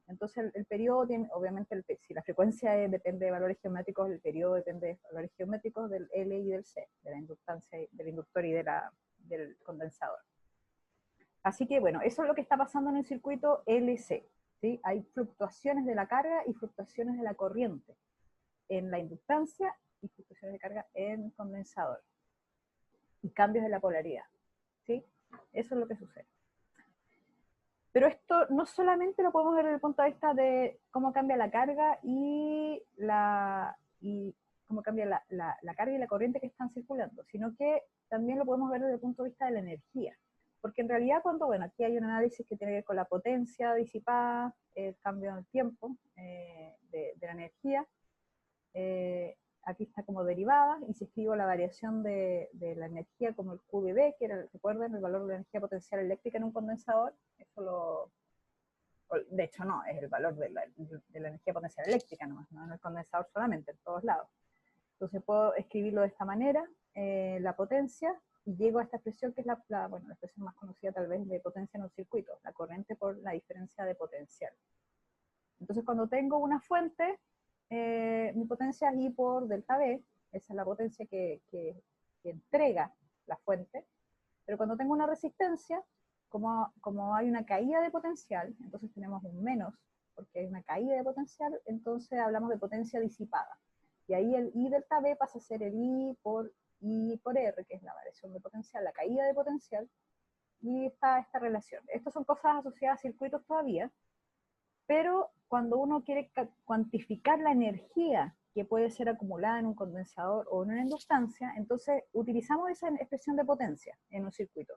A: Entonces el periodo tiene, obviamente, si la frecuencia depende de valores geométricos, el periodo depende de valores geométricos del L y del C, de la inductancia, del inductor y del condensador. Así que bueno, eso es lo que está pasando en el circuito LC. ¿Sí? Hay fluctuaciones de la carga y fluctuaciones de la corriente en la inductancia y fluctuaciones de carga en el condensador. Y cambios de la polaridad. ¿Sí? Eso es lo que sucede. Pero esto no solamente lo podemos ver desde el punto de vista de cómo cambia la carga y cómo cambia la carga y la corriente que están circulando, sino que también lo podemos ver desde el punto de vista de la energía. Porque en realidad bueno, aquí hay un análisis que tiene que ver con la potencia disipada, el cambio en el tiempo de la energía. Aquí está como derivada, y si escribo la variación de la energía como el QdB, que era, recuerden, el valor de la energía potencial eléctrica en un condensador, de hecho no, es el valor de la energía potencial eléctrica nomás, no en el condensador solamente, en todos lados. Entonces puedo escribirlo de esta manera, la potencia, y llego a esta expresión que es la expresión más conocida tal vez de potencia en un circuito, la corriente por la diferencia de potencial. Entonces cuando tengo una fuente, mi potencia es I por delta B, esa es la potencia que que entrega la fuente, pero cuando tengo una resistencia, como hay una caída de potencial, entonces tenemos un menos, porque hay una caída de potencial, entonces hablamos de potencia disipada. Y ahí el I delta B pasa a ser el I por R, que es la variación de potencial, la caída de potencial, y está esta relación. Estas son cosas asociadas a circuitos todavía, pero cuando uno quiere cuantificar la energía que puede ser acumulada en un condensador o en una inductancia, entonces utilizamos esa expresión de potencia en un circuito.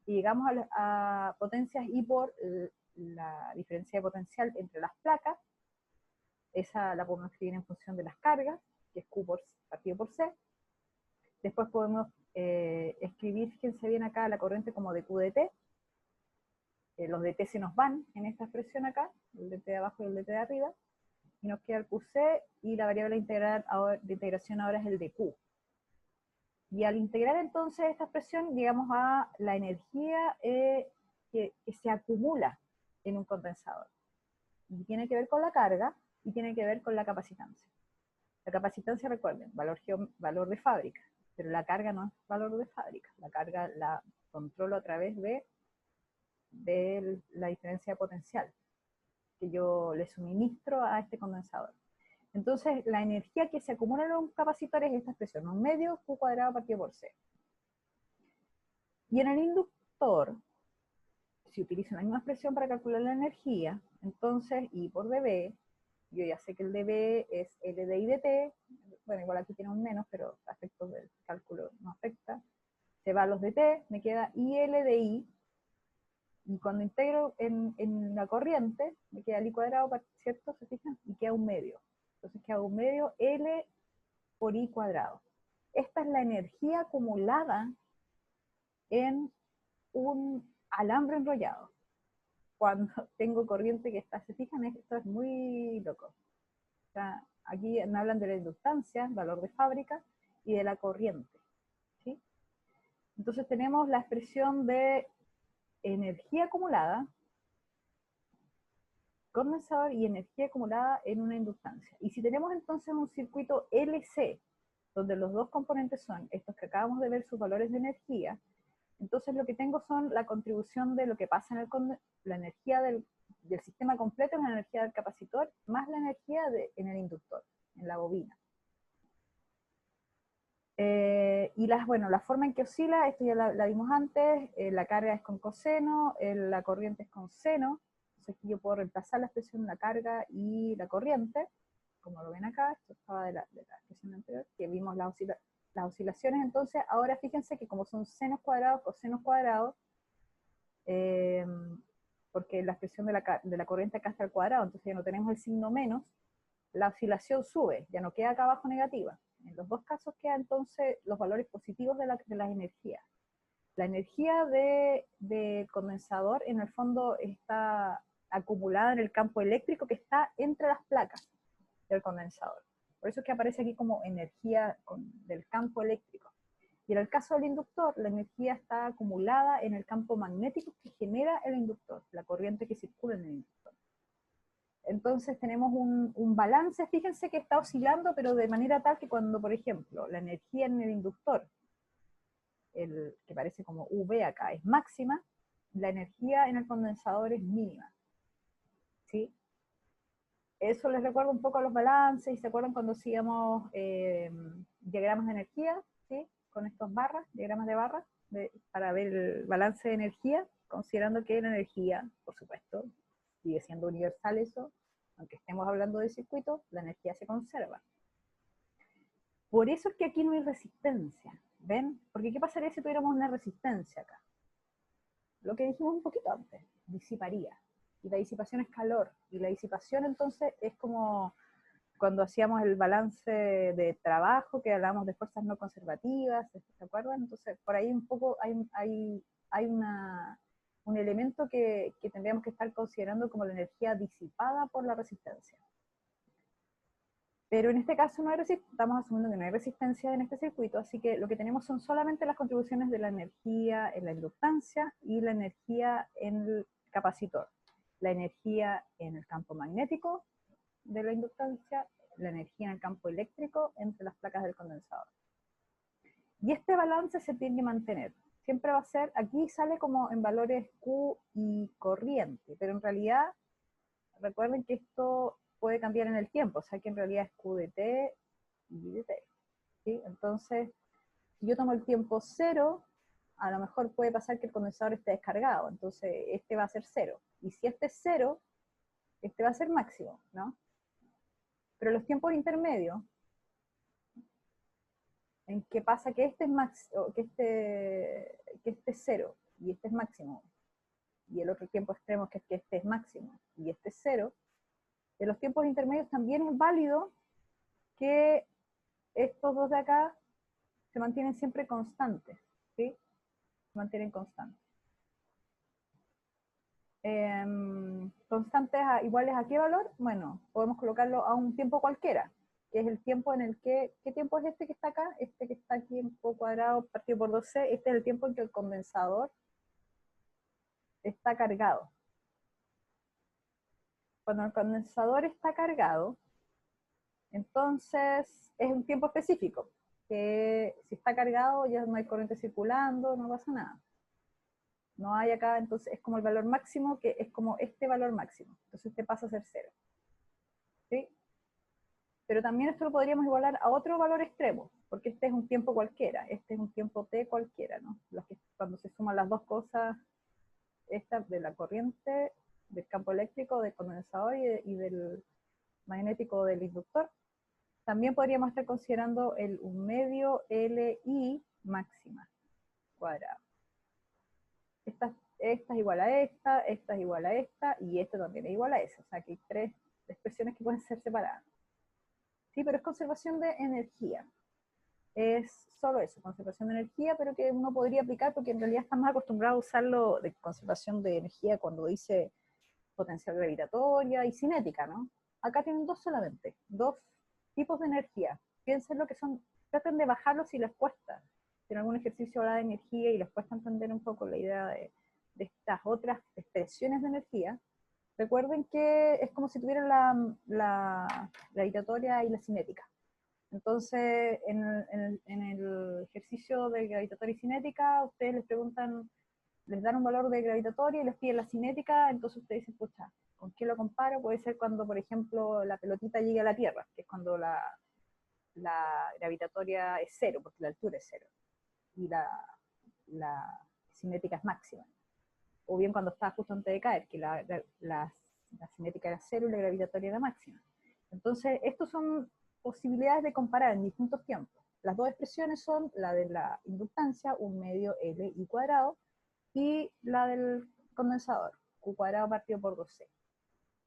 A: Y llegamos a potencias I por la diferencia de potencial entre las placas. Esa la podemos escribir en función de las cargas, que es Q partido por C. Después podemos escribir, fíjense bien acá, la corriente como de Q de T. Los de T se nos van en esta expresión acá, el de T de abajo y el de T de arriba. Y nos queda el QC, y la variable de integración ahora es el de Q. Y al integrar entonces esta expresión, llegamos a la energía que se acumula en un condensador. Y tiene que ver con la carga y tiene que ver con la capacitancia. La capacitancia, recuerden, valor de fábrica, pero la carga no es valor de fábrica. La carga la controlo a través de la diferencia de potencial que yo le suministro a este condensador. Entonces, la energía que se acumula en un capacitor es esta expresión, 1 medio Q cuadrado partido por C. Y en el inductor, si utilizo la misma expresión para calcular la energía, entonces I por dB, yo ya sé que el dB es L de I de T, bueno, igual aquí tiene un menos, pero a efectos del cálculo no afecta, se va a los de T, me queda IL de I, y cuando integro en la corriente, me queda el I cuadrado, ¿cierto? ¿Se fijan? Y queda un medio. Entonces queda un medio L por I cuadrado. Esta es la energía acumulada en un alambre enrollado. Cuando tengo corriente que está, ¿se fijan? Esto es muy loco. O sea, aquí me hablan de la inductancia, valor de fábrica, y de la corriente. ¿Sí? Entonces tenemos la expresión de energía acumulada, condensador y energía acumulada en una inductancia. Y si tenemos entonces un circuito LC, donde los dos componentes son estos que acabamos de ver, sus valores de energía, entonces lo que tengo son la contribución de lo que pasa en la energía del sistema completo, la energía del capacitor, más la energía en el inductor, en la bobina. Y la forma en que oscila, esto ya la vimos antes, la carga es con coseno, la corriente es con seno. Entonces aquí yo puedo reemplazar la expresión de la carga y la corriente, como lo ven acá. Esto estaba de la expresión anterior, que vimos las oscilaciones. Entonces ahora fíjense que como son senos cuadrados, cosenos cuadrados, porque la expresión de la corriente acá está al cuadrado, entonces ya no tenemos el signo menos, la oscilación sube, ya no queda acá abajo negativa. En los dos casos quedan entonces los valores positivos de las energías. La energía del condensador en el fondo está acumulada en el campo eléctrico que está entre las placas del condensador. Por eso es que aparece aquí como energía del campo eléctrico. Y en el caso del inductor, la energía está acumulada en el campo magnético que genera el inductor, la corriente que circula en el inductor. Entonces tenemos un balance, fíjense que está oscilando, pero de manera tal que cuando, por ejemplo, la energía en el inductor, que parece como V acá, es máxima, la energía en el condensador es mínima. ¿Sí? Eso les recuerda un poco a los balances, y se acuerdan cuando hacíamos diagramas de energía, ¿sí? Con estos barras, diagramas de barras, para ver el balance de energía, considerando que la energía, por supuesto, sigue siendo universal eso, aunque estemos hablando de circuitos, la energía se conserva. Por eso es que aquí no hay resistencia, ¿ven? Porque ¿qué pasaría si tuviéramos una resistencia acá? Lo que dijimos un poquito antes, disiparía. Y la disipación es calor, y la disipación entonces es como cuando hacíamos el balance de trabajo, que hablábamos de fuerzas no conservativas, ¿se acuerdan? Entonces, por ahí un poco hay un elemento que tendríamos que estar considerando como la energía disipada por la resistencia. Pero en este caso no hay estamos asumiendo que no hay resistencia en este circuito, así que lo que tenemos son solamente las contribuciones de la energía en la inductancia y la energía en el capacitor, la energía en el campo magnético de la inductancia, la energía en el campo eléctrico entre las placas del condensador. Y este balance se tiene que mantener. Siempre va a ser, aquí sale como en valores Q y corriente, pero en realidad, recuerden que esto puede cambiar en el tiempo, o sea que en realidad es Q de T y de T. ¿Sí? Entonces, si yo tomo el tiempo 0, a lo mejor puede pasar que el condensador esté descargado, entonces este va a ser 0. Y si este es 0, este va a ser máximo, ¿no? Pero los tiempos intermedios, en que pasa que este es que este es 0 y este es máximo, y el otro tiempo extremo que es que este es máximo y este es 0, en los tiempos intermedios también es válido que estos dos de acá se mantienen siempre constantes, ¿sí? Se mantienen constantes. Constantes iguales a qué valor? Bueno, podemos colocarlo a un tiempo cualquiera, que es el tiempo en el que, ¿qué tiempo es este que está acá? Este que está aquí en Q cuadrado partido por 2C, este es el tiempo en que el condensador está cargado. Cuando el condensador está cargado, entonces es un tiempo específico, que si está cargado ya no hay corriente circulando, no pasa nada. No hay acá, entonces es como el valor máximo, que es como este valor máximo. Entonces este pasa a ser 0. ¿Sí? Pero también esto lo podríamos igualar a otro valor extremo, porque este es un tiempo cualquiera, este es un tiempo t cualquiera, ¿no? Cuando se suman las dos cosas, esta de la corriente, del campo eléctrico, del condensador y del magnético del inductor, también podríamos estar considerando el 1 medio LI máxima cuadrado. Esta es igual a esta es igual a esta, y esta también es igual a esa. O sea que hay tres expresiones que pueden ser separadas. Sí, pero es conservación de energía. Es solo eso, conservación de energía, pero que uno podría aplicar porque en realidad estamos acostumbrados a usarlo de conservación de energía cuando dice potencial gravitatoria y cinética, ¿no? Acá tienen dos solamente, dos tipos de energía. Piensen lo que son, traten de bajarlos si les cuesta. Si en algún ejercicio habla de energía y les cuesta entender un poco la idea de estas otras expresiones de energía, recuerden que es como si tuvieran la gravitatoria y la cinética. Entonces, en el ejercicio de gravitatoria y cinética, ustedes les preguntan, les dan un valor de gravitatoria y les piden la cinética, entonces ustedes dicen, pucha, ¿con qué lo comparo? Puede ser cuando, por ejemplo, la pelotita llegue a la Tierra, que es cuando la gravitatoria es 0, porque la altura es 0, y la cinética es máxima. O bien cuando está justo antes de caer, que la cinética era 0 y la gravitatoria era máxima. Entonces, estos son posibilidades de comparar en distintos tiempos. Las dos expresiones son la de la inductancia, 1 medio LI cuadrado, y la del condensador, Q cuadrado partido por 2C.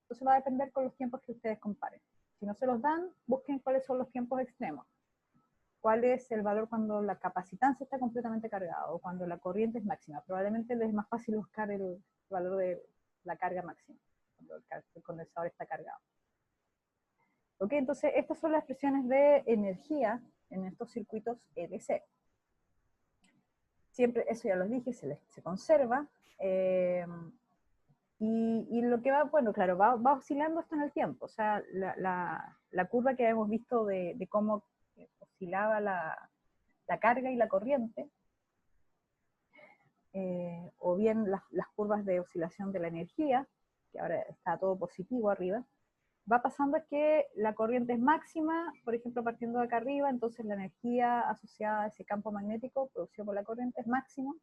A: Entonces va a depender con los tiempos que ustedes comparen. Si no se los dan, busquen cuáles son los tiempos extremos. ¿Cuál es el valor cuando la capacitancia está completamente cargada o cuando la corriente es máxima? Probablemente les es más fácil buscar el valor de la carga máxima, cuando el condensador está cargado. Ok, entonces estas son las expresiones de energía en estos circuitos LC. Siempre, eso ya los dije, se conserva. Y lo que va, bueno, claro, va oscilando esto en el tiempo. O sea, la curva que hemos visto de cómo oscilaba la carga y la corriente, o bien las curvas de oscilación de la energía, que ahora está todo positivo arriba, va pasando que la corriente es máxima, por ejemplo, partiendo de acá arriba, entonces la energía asociada a ese campo magnético producido por la corriente es máximo,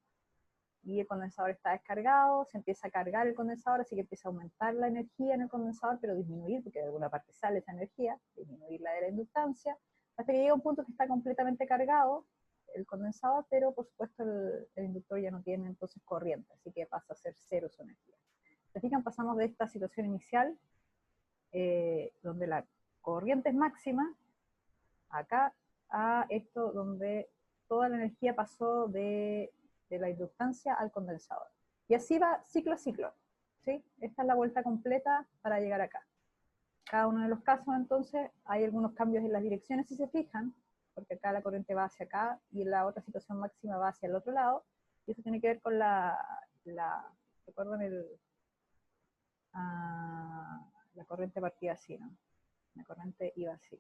A: y el condensador está descargado, se empieza a cargar el condensador, así que empieza a aumentar la energía en el condensador, pero disminuir, porque de alguna parte sale esa energía, disminuir la de la inductancia, hasta que llega un punto que está completamente cargado el condensador, pero por supuesto el inductor ya no tiene entonces corriente, así que pasa a ser cero su energía. ¿Se fijan? Pasamos de esta situación inicial, donde la corriente es máxima, acá, a esto donde toda la energía pasó de la inductancia al condensador. Y así va ciclo a ciclo, ¿sí? Esta es la vuelta completa para llegar acá. Cada uno de los casos, entonces, hay algunos cambios en las direcciones, si se fijan, porque acá la corriente va hacia acá y en la otra situación máxima va hacia el otro lado, y eso tiene que ver con ¿recuerdan la corriente partida así, ¿no? La corriente iba así.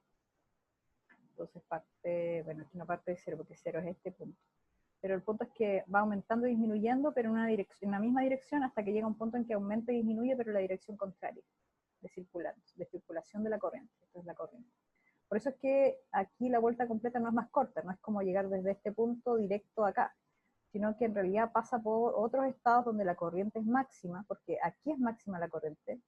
A: Entonces parte, bueno, aquí no parte de 0 porque 0 es este punto. Pero el punto es que va aumentando y disminuyendo, pero en la misma dirección hasta que llega un punto en que aumenta y disminuye, pero en la dirección contraria de circulación de la corriente. Esto es la corriente. Por eso es que aquí la vuelta completa no es más corta, no es como llegar desde este punto directo acá, sino que en realidad pasa por otros estados donde la corriente es máxima, porque aquí es máxima la corriente,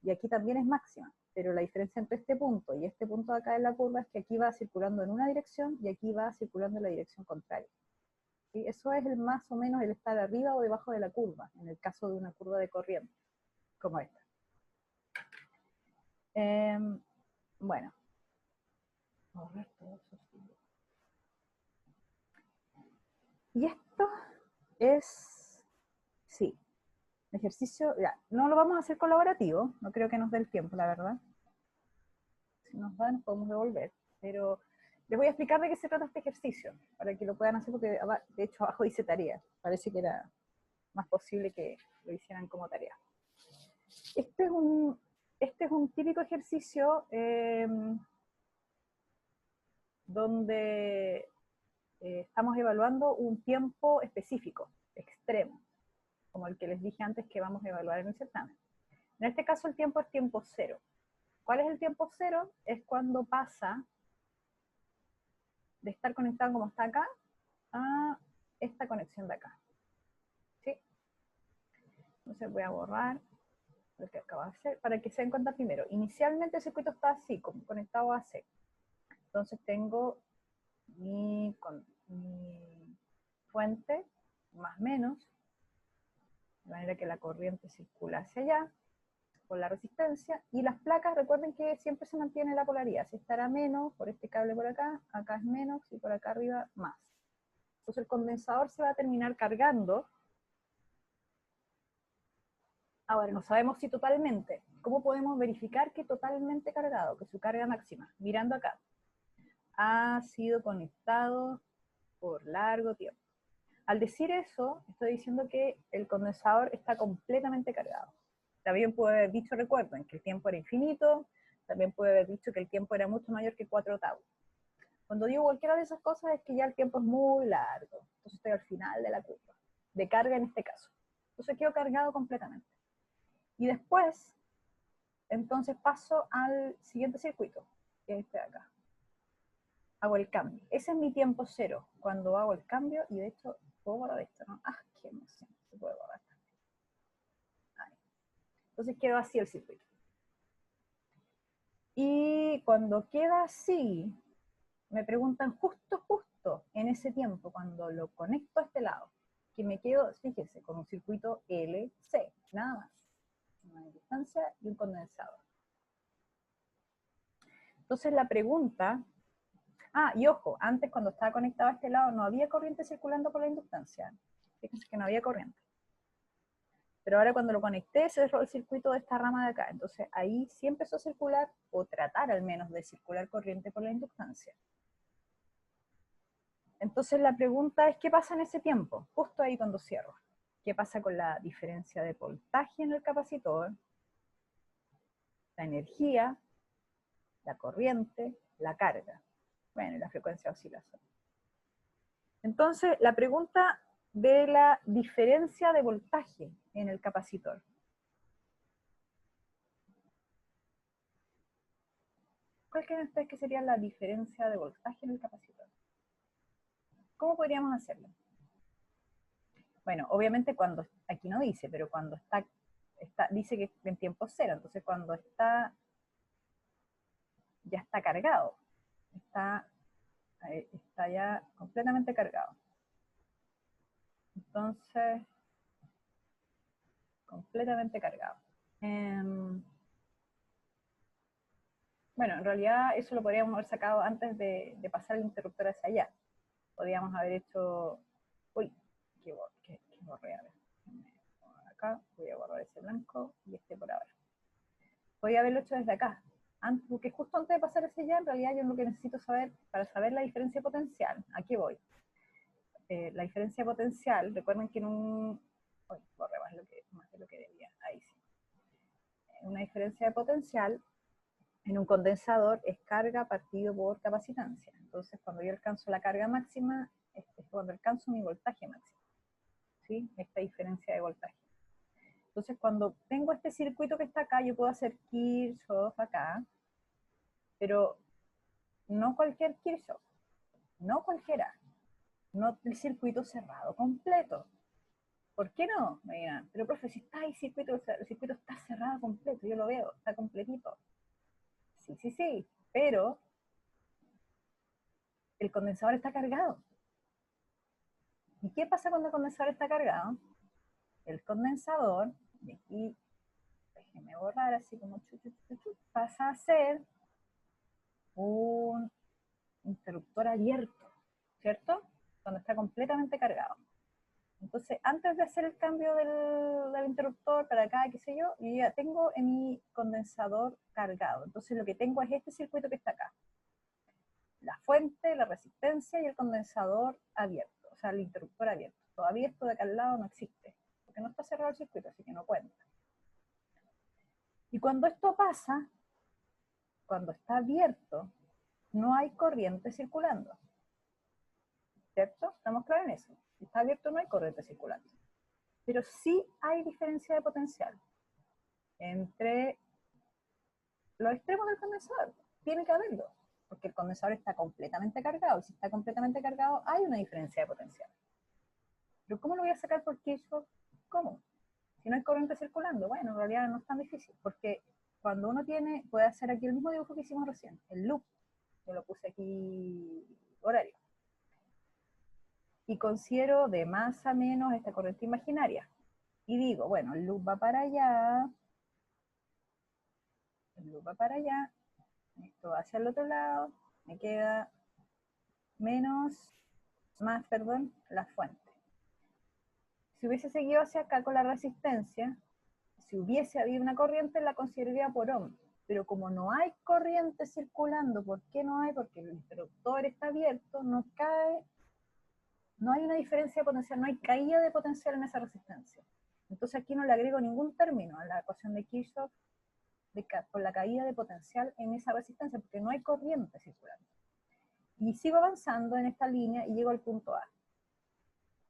A: y aquí también es máxima, pero la diferencia entre este punto y este punto de acá en la curva es que aquí va circulando en una dirección y aquí va circulando en la dirección contraria. ¿Sí? Eso es más o menos el estar arriba o debajo de la curva, en el caso de una curva de corriente, como esta. Bueno, borrar todo eso. Y esto es, sí, ejercicio, ya, no lo vamos a hacer colaborativo, no creo que nos dé el tiempo, la verdad. Si nos da, nos podemos devolver, pero les voy a explicar de qué se trata este ejercicio, para que lo puedan hacer, porque de hecho abajo dice tarea, parece que era más posible que lo hicieran como tarea. Este es un típico ejercicio donde estamos evaluando un tiempo específico, extremo, como el que les dije antes que vamos a evaluar en el certamen. En este caso el tiempo es tiempo cero. ¿Cuál es el tiempo cero? Es cuando pasa de estar conectado como está acá a esta conexión de acá. ¿Sí? Entonces voy a borrar lo que acabo de hacer para que se den cuenta primero. Inicialmente el circuito está así, como conectado a C. Entonces tengo mi fuente más menos, de manera que la corriente circula hacia allá, con la resistencia, y las placas, recuerden que siempre se mantiene la polaridad, si estará menos por este cable por acá es menos, y por acá arriba más. Entonces el condensador se va a terminar cargando. Ahora, no sabemos si totalmente. ¿Cómo podemos verificar que totalmente cargado, que su carga máxima? Mirando acá. Ha sido conectado por largo tiempo. Al decir eso, estoy diciendo que el condensador está completamente cargado. También puede haber dicho, recuerden, que el tiempo era infinito, también puede haber dicho que el tiempo era mucho mayor que 4 tau. Cuando digo cualquiera de esas cosas es que ya el tiempo es muy largo, entonces estoy al final de la curva, de carga en este caso. Entonces quedo cargado completamente. Y después, entonces paso al siguiente circuito, que es este de acá. Hago el cambio. Ese es mi tiempo cero, cuando hago el cambio, y de hecho, puedo borrar esto, ¿no? ¡Ah, qué emoción! Se puede borrar. Ahí. Entonces quedó así el circuito. Y cuando queda así, me preguntan justo en ese tiempo, cuando lo conecto a este lado, que me quedo, fíjese, con un circuito LC, nada más. Una distancia y un condensador. Entonces la pregunta, y ojo, antes cuando estaba conectado a este lado no había corriente circulando por la inductancia. Fíjense que no había corriente. Pero ahora cuando lo conecté cerró el circuito de esta rama de acá. Entonces ahí sí empezó a circular, o tratar al menos de circular corriente por la inductancia. Entonces la pregunta es, ¿qué pasa en ese tiempo? Justo ahí cuando cierro. ¿Qué pasa con la diferencia de voltaje en el capacitor? La energía, la corriente, la carga. Bueno, y la frecuencia de oscilación. Entonces, la pregunta de la diferencia de voltaje en el capacitor. ¿Cuál creen ustedes que sería la diferencia de voltaje en el capacitor? ¿Cómo podríamos hacerlo? Bueno, obviamente cuando, aquí no dice, pero cuando dice que en tiempo cero, entonces cuando ya está cargado, está ya completamente cargado. Entonces, completamente cargado. Bueno, en realidad eso lo podríamos haber sacado antes de pasar el interruptor hacia allá. Podríamos haber hecho... Uy, qué borré, a ver. Acá voy a borrar ese blanco y este por ahora. Podría haberlo hecho desde acá, porque justo antes de pasar hacia allá, en realidad yo lo que necesito saber, para saber la diferencia potencial, aquí voy. La diferencia potencial, recuerden que en un... Uy, borré más de lo que debía, ahí sí. Una diferencia de potencial en un condensador es carga partido por capacitancia. Entonces, cuando yo alcanzo la carga máxima, es cuando alcanzo mi voltaje máximo, ¿sí? Esta diferencia de voltaje. Entonces, cuando tengo este circuito que está acá, yo puedo hacer Kirchhoff acá, pero no cualquier Kirchhoff, no cualquiera, no el circuito cerrado completo. ¿Por qué no? Me dirán, pero profe, si está ahí el circuito está cerrado completo, yo lo veo, está completito. Sí, sí, sí, pero el condensador está cargado. ¿Y qué pasa cuando el condensador está cargado? El condensador, y aquí, déjenme borrar así como pasa a ser un interruptor abierto, ¿cierto? Cuando está completamente cargado. Entonces, antes de hacer el cambio del interruptor para acá, qué sé yo ya tengo en mi condensador cargado. Entonces, lo que tengo es este circuito que está acá. La fuente, la resistencia y el condensador abierto, o sea, el interruptor abierto. Todavía esto de acá al lado no existe, porque no está cerrado el circuito, así que no cuenta. Y cuando esto pasa, cuando está abierto, no hay corriente circulando. ¿Cierto? ¿Estamos claros en eso? Si está abierto no hay corriente circulando. Pero sí hay diferencia de potencial entre los extremos del condensador. Tiene que haberlo, porque el condensador está completamente cargado. Y si está completamente cargado, hay una diferencia de potencial. ¿Pero cómo lo voy a sacar por Kirchhoff? ¿Cómo? Si no hay corriente circulando. Bueno, en realidad no es tan difícil, porque cuando uno tiene, puede hacer aquí el mismo dibujo que hicimos recién, el loop. Yo lo puse aquí horario. Y considero de más a menos esta corriente imaginaria. Y digo, bueno, el loop va para allá, el loop va para allá, esto va hacia el otro lado, me queda más, la fuente. Si hubiese seguido hacia acá con la resistencia, si hubiese habido una corriente, la consideraría por ohm. Pero como no hay corriente circulando, ¿por qué no hay? Porque el interruptor está abierto, no cae, no hay una diferencia de potencial, no hay caída de potencial en esa resistencia. Entonces aquí no le agrego ningún término a la ecuación de Kirchhoff por la caída de potencial en esa resistencia, porque no hay corriente circulando. Y sigo avanzando en esta línea y llego al punto A.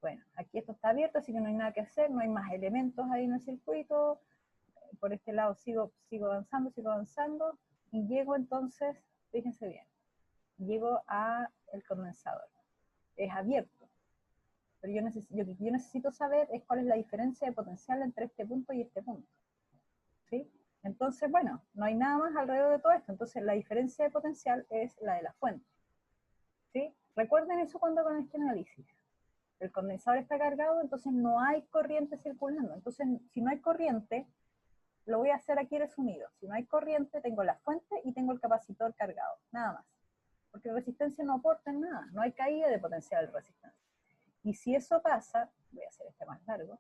A: Bueno, aquí esto está abierto, así que no hay nada que hacer, no hay más elementos ahí en el circuito. Por este lado sigo avanzando, y llego entonces, fíjense bien, llego a el condensador. Es abierto, pero lo que yo necesito saber es cuál es la diferencia de potencial entre este punto y este punto. ¿Sí? Entonces, bueno, no hay nada más alrededor de todo esto, entonces la diferencia de potencial es la de la fuente. ¿Sí? Recuerden eso cuando hagan este análisis. El condensador está cargado, entonces no hay corriente circulando. Entonces, si no hay corriente, lo voy a hacer aquí resumido. Si no hay corriente, tengo la fuente y tengo el capacitor cargado, nada más. Porque la resistencia no aporta en nada, no hay caída de potencial de resistencia. Y si eso pasa, voy a hacer este más largo,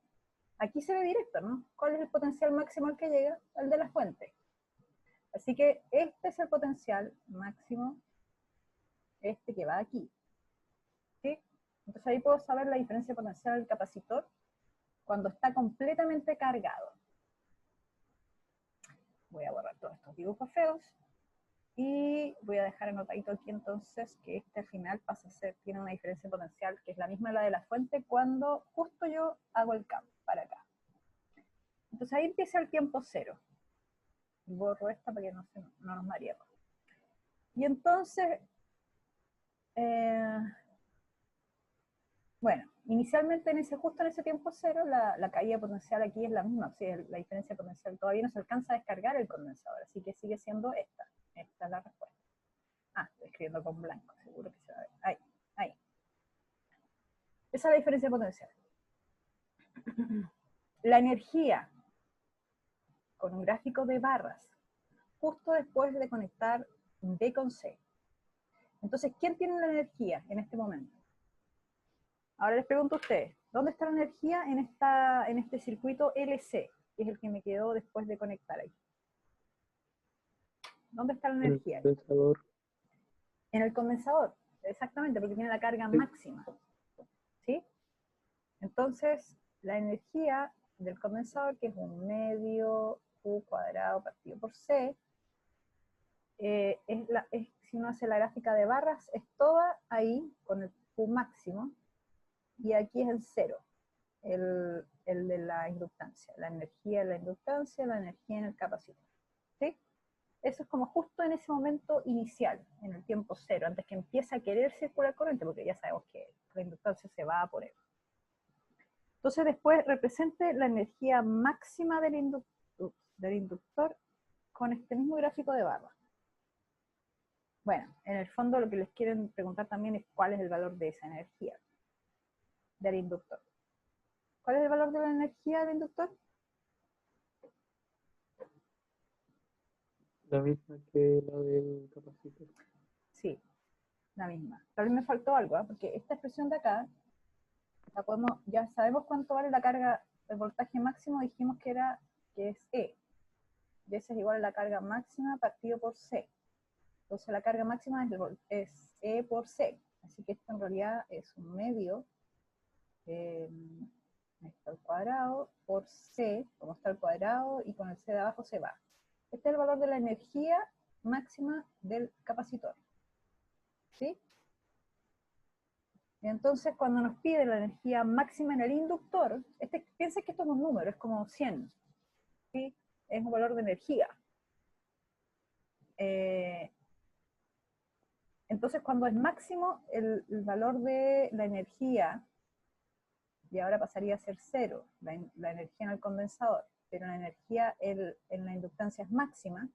A: aquí se ve directo, ¿no? ¿Cuál es el potencial máximo al que llega? El de la fuente. Así que este es el potencial máximo, este que va aquí. ¿Sí? Entonces ahí puedo saber la diferencia potencial del capacitor cuando está completamente cargado. Voy a borrar todos estos dibujos feos y voy a dejar anotadito aquí entonces que este al final pasa a ser, tiene una diferencia potencial que es la misma la de la fuente cuando justo yo hago el cambio para acá. Entonces ahí empieza el tiempo cero. Borro esta para que no nos mareemos. Y entonces, bueno, inicialmente justo en ese tiempo cero, la caída potencial aquí es la misma, o sea, la diferencia potencial todavía no se alcanza a descargar el condensador, así que sigue siendo esta. Esta es la respuesta. Ah, estoy escribiendo con blanco, seguro que se va a ver. Ahí, ahí. Esa es la diferencia potencial. La energía, con un gráfico de barras, justo después de conectar B con C. Entonces, ¿quién tiene la energía en este momento? Ahora les pregunto a ustedes, ¿dónde está la energía en este circuito LC, que es el que me quedó después de conectar ahí? ¿Dónde está la energía?
B: En el condensador.
A: En el condensador, exactamente, porque tiene la carga máxima. ¿Sí? Entonces, la energía del condensador, que es un medio Q cuadrado partido por C, si uno hace la gráfica de barras, es toda ahí con el Q máximo, y aquí es el cero, el de la inductancia, la energía en la inductancia, la energía en el capacitor. ¿Sí? Eso es como justo en ese momento inicial, en el tiempo cero, antes que empiece a querer circular corriente, porque ya sabemos que la inductancia se va por él. Entonces después represente la energía máxima del inductor con este mismo gráfico de barra. Bueno, en el fondo lo que les quieren preguntar también es cuál es el valor de esa energía del inductor. ¿Cuál es el valor de la energía del inductor?
B: La misma que la del capacitor.
A: Sí, la misma. Tal vez me faltó algo, ¿eh? Porque esta expresión de acá, ya sabemos cuánto vale la carga, el voltaje máximo, dijimos que es E. Y esa es igual a la carga máxima partido por C. Entonces la carga máxima es E por C. Así que esto en realidad es un medio, esto al cuadrado, por C, como está al cuadrado, y con el C de abajo se va. Este es el valor de la energía máxima del capacitor. ¿Sí? Entonces, cuando nos pide la energía máxima en el inductor, piensen que esto es un número, es como 100. ¿Sí? Es un valor de energía. Entonces, cuando es máximo, el valor de la energía, y ahora pasaría a ser cero, la energía en el condensador, pero la energía en la inductancia es máxima,